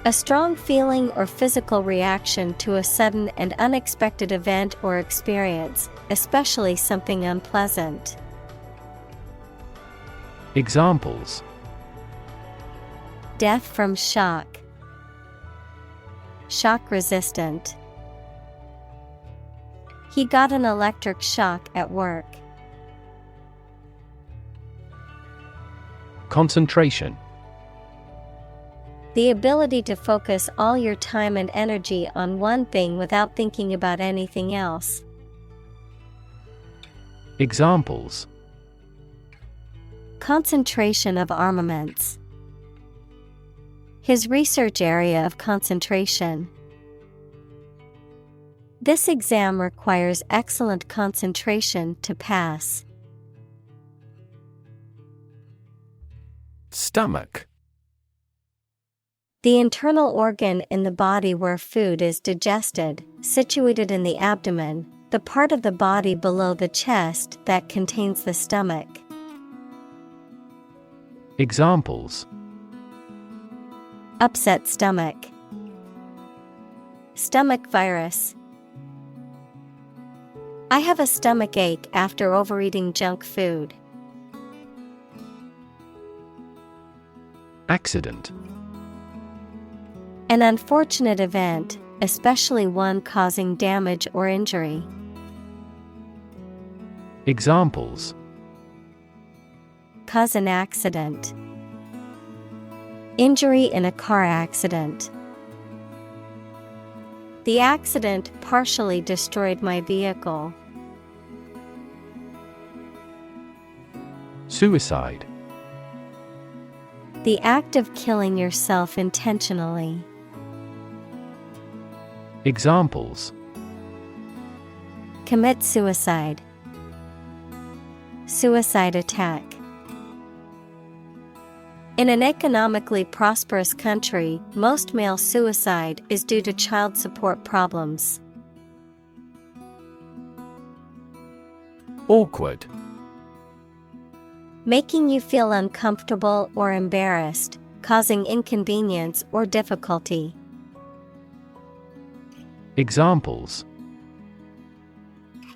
A strong feeling or physical reaction to a sudden and unexpected event or experience, especially something unpleasant. Examples: Death from shock. Shock resistant. He got an electric shock at work. Concentration. The ability to focus all your time and energy on one thing without thinking about anything else. Examples: Concentration of armaments. His research area of concentration. This exam requires excellent concentration to pass. Stomach. The internal organ in the body where food is digested, situated in the abdomen, the part of the body below the chest that contains the stomach. Examples: Upset stomach. Stomach virus. I have a stomach ache after overeating junk food. Accident. An unfortunate event, especially one causing damage or injury. Examples: Cause an accident. Injury in a car accident. The accident partially destroyed my vehicle. Suicide. The act of killing yourself intentionally. Examples: Commit suicide. Suicide attack. In an economically prosperous country, most male suicide is due to child support problems. Awkward. Making you feel uncomfortable or embarrassed, causing inconvenience or difficulty. Examples: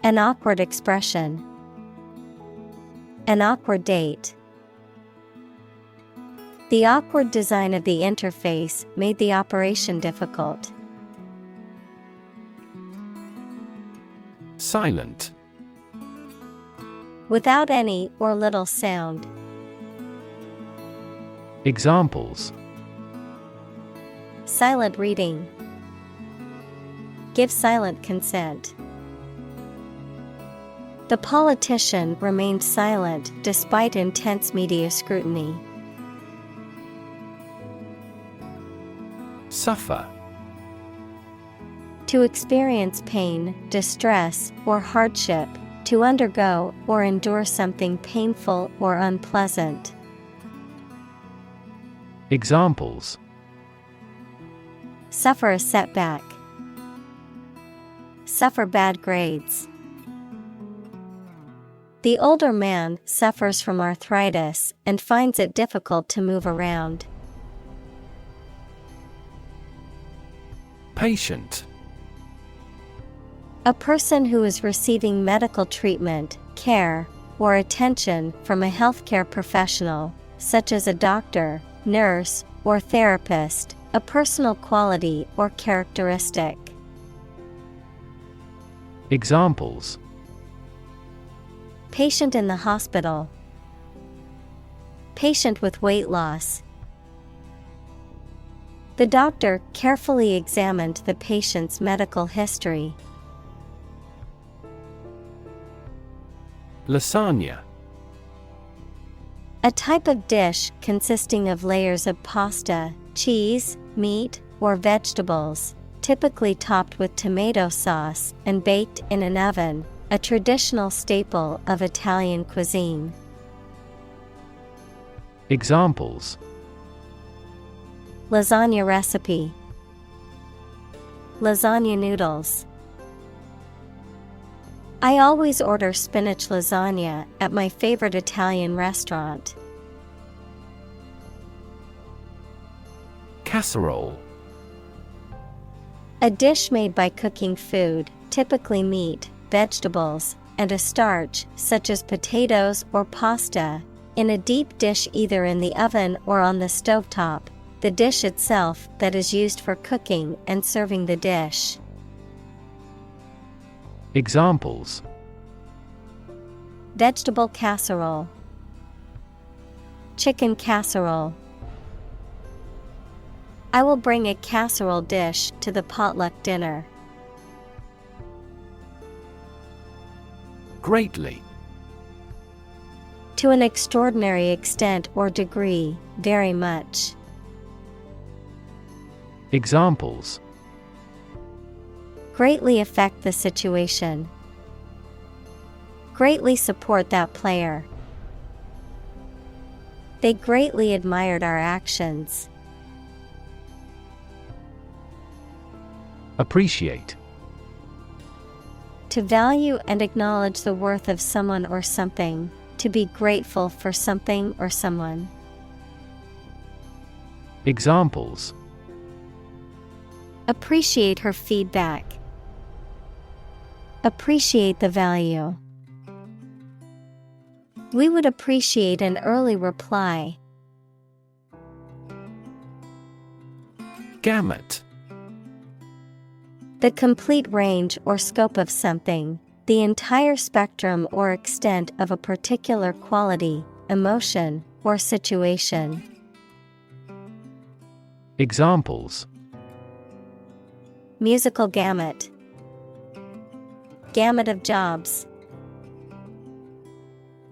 An awkward expression. An awkward date. The awkward design of the interface made the operation difficult. Silent. Without any or little sound. Examples: Silent reading. give silent consent. The politician remained silent despite intense media scrutiny. Suffer. To experience pain, distress, or hardship, to undergo or endure something painful or unpleasant. Examples: Suffer a setback. Suffer bad grades. The older man suffers from arthritis and finds it difficult to move around. Patient. A person who is receiving medical treatment, care, or attention from a healthcare professional, such as a doctor, nurse, or therapist, a personal quality or characteristic. Examples: Patient in the hospital. Patient with weight loss. The doctor carefully examined the patient's medical history. Lasagna. A type of dish consisting of layers of pasta, cheese, meat, or vegetables, typically topped with tomato sauce and baked in an oven, a traditional staple of Italian cuisine. Examples: Lasagna recipe. Lasagna noodles. I always order spinach lasagna at my favorite Italian restaurant. Casserole. A dish made by cooking food, typically meat, vegetables, and a starch, such as potatoes or pasta, in a deep dish either in the oven or on the stovetop, the dish itself that is used for cooking and serving the dish. Examples: Vegetable casserole. Chicken casserole. I will bring a casserole dish to the potluck dinner. Greatly. To an extraordinary extent or degree, very much. Examples: Greatly affect the situation. Greatly support that player. They greatly admired our actions. Appreciate. To value and acknowledge the worth of someone or something, to be grateful for something or someone. Examples: Appreciate her feedback. Appreciate the value. We would appreciate an early reply. Gamut. The complete range or scope of something, the entire spectrum or extent of a particular quality, emotion, or situation. Examples: Musical gamut. Gamut of jobs.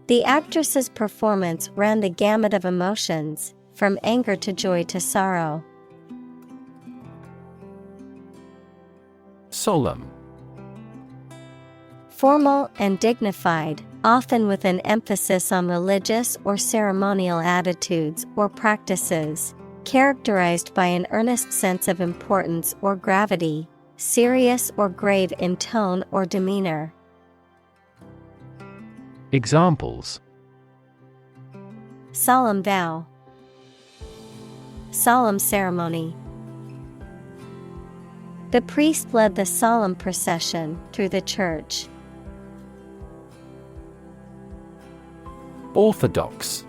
The actress's performance ran the gamut of emotions, from anger to joy to sorrow. Solemn. Formal and dignified, often with an emphasis on religious or ceremonial attitudes or practices, characterized by an earnest sense of importance or gravity, serious or grave in tone or demeanor. Examples: Solemn vow. Solemn ceremony. The priest led the solemn procession through the church. Orthodox.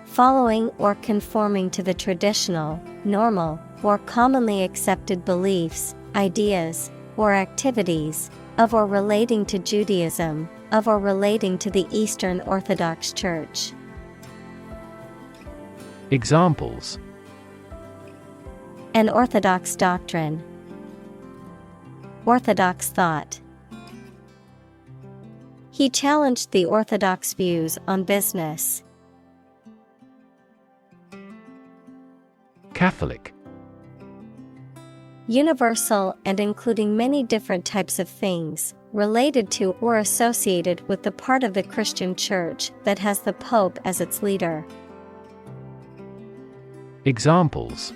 Following or conforming to the traditional, normal, or commonly accepted beliefs, ideas, or activities of or relating to Judaism, of or relating to the Eastern Orthodox Church. Examples: An orthodox doctrine. Orthodox thought. He challenged the orthodox views on business. Catholic. Universal and including many different types of things, related to or associated with the part of the Christian Church that has the Pope as its leader. Examples: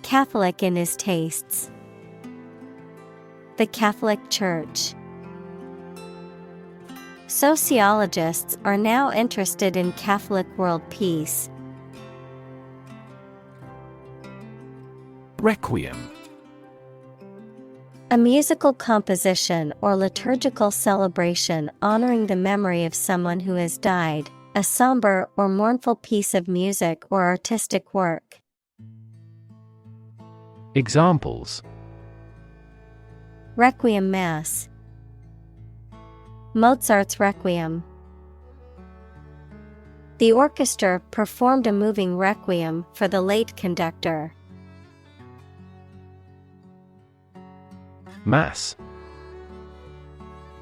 Catholic in his tastes. The Catholic Church. Sociologists are now interested in Catholic world peace. Requiem. A musical composition or liturgical celebration honoring the memory of someone who has died, a somber or mournful piece of music or artistic work. Examples: Requiem Mass. Mozart's Requiem. The orchestra performed a moving requiem for the late conductor. Mass.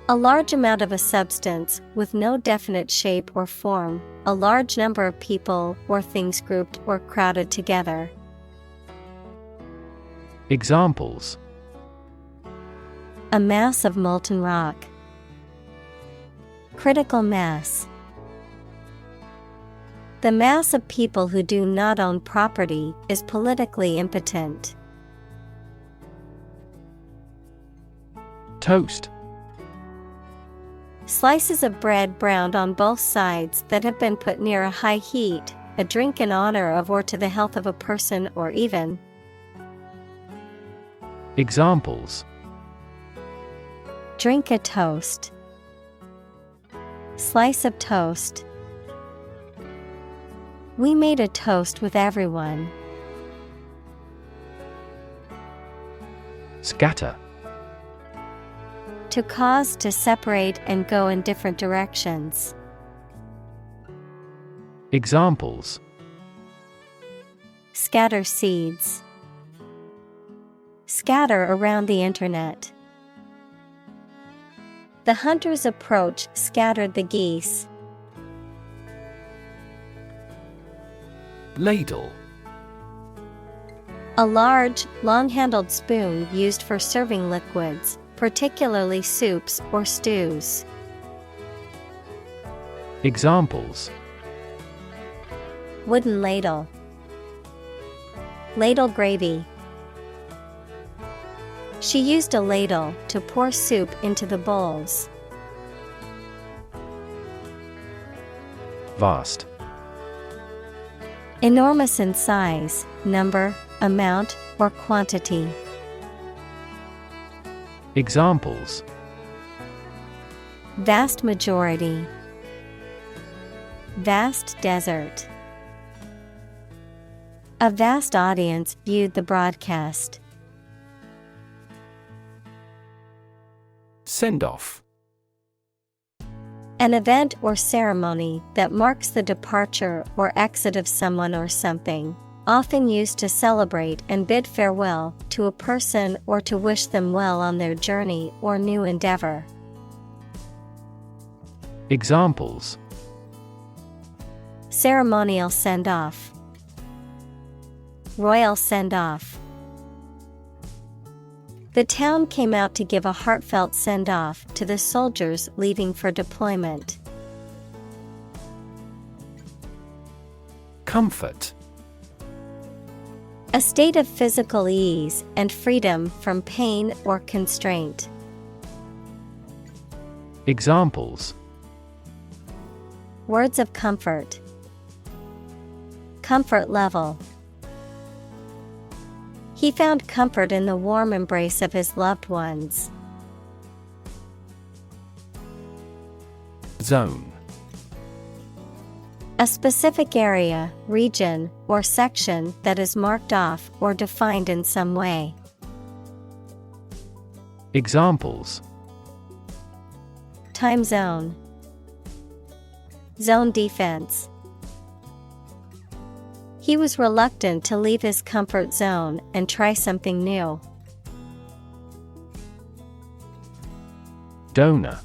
A large amount of a substance with no definite shape or form, a large number of people or things grouped or crowded together. Examples: A mass of molten rock. Critical mass. The mass of people who do not own property is politically impotent. Toast. Slices of bread browned on both sides that have been put near a high heat, a drink in honor of or to the health of a person or even. Examples: Drink a toast. Slice of toast. We made a toast with everyone. Scatter. To cause to separate and go in different directions. Examples: Scatter seeds. Scatter around the internet. The hunter's approach scattered the geese. Ladle. A large, long-handled spoon used for serving liquids, particularly soups or stews. Examples: Wooden ladle. Ladle gravy. She used a ladle to pour soup into the bowls. Vast. Enormous in size, number, amount, or quantity. Examples: Vast majority. Vast desert. A vast audience viewed the broadcast. Send-off. An event or ceremony that marks the departure or exit of someone or something, often used to celebrate and bid farewell to a person or to wish them well on their journey or new endeavor. Examples: Ceremonial send-off. Royal send-off. The town came out to give a heartfelt send-off to the soldiers leaving for deployment. Comfort. A state of physical ease and freedom from pain or constraint. Examples: Words of comfort. Comfort level. He found comfort in the warm embrace of his loved ones. Zone. A specific area, region, or section that is marked off or defined in some way. Examples: Time zone. Zone defense. He was reluctant to leave his comfort zone and try something new. Donor.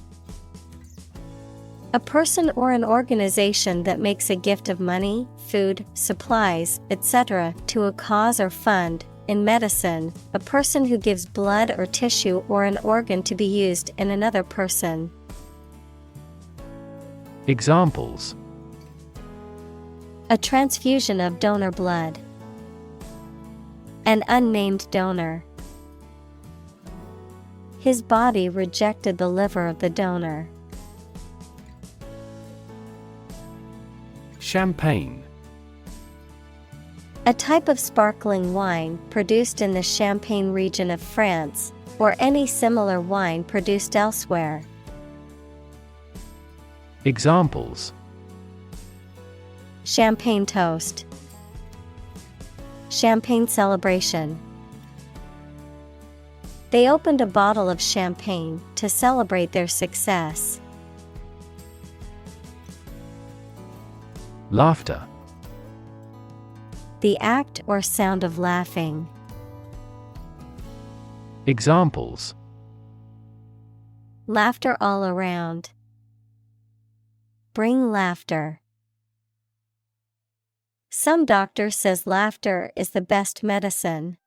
A person or an organization that makes a gift of money, food, supplies, etc. to a cause or fund. In medicine, a person who gives blood or tissue or an organ to be used in another person. Examples: A transfusion of donor blood. An unnamed donor. His body rejected the liver of the donor. Champagne. A type of sparkling wine produced in the Champagne region of France, or any similar wine produced elsewhere. Examples: Champagne toast. Champagne celebration. They opened a bottle of champagne to celebrate their success. Laughter. The act or sound of laughing. Examples: Laughter all around. Bring laughter. Some doctor says laughter is the best medicine.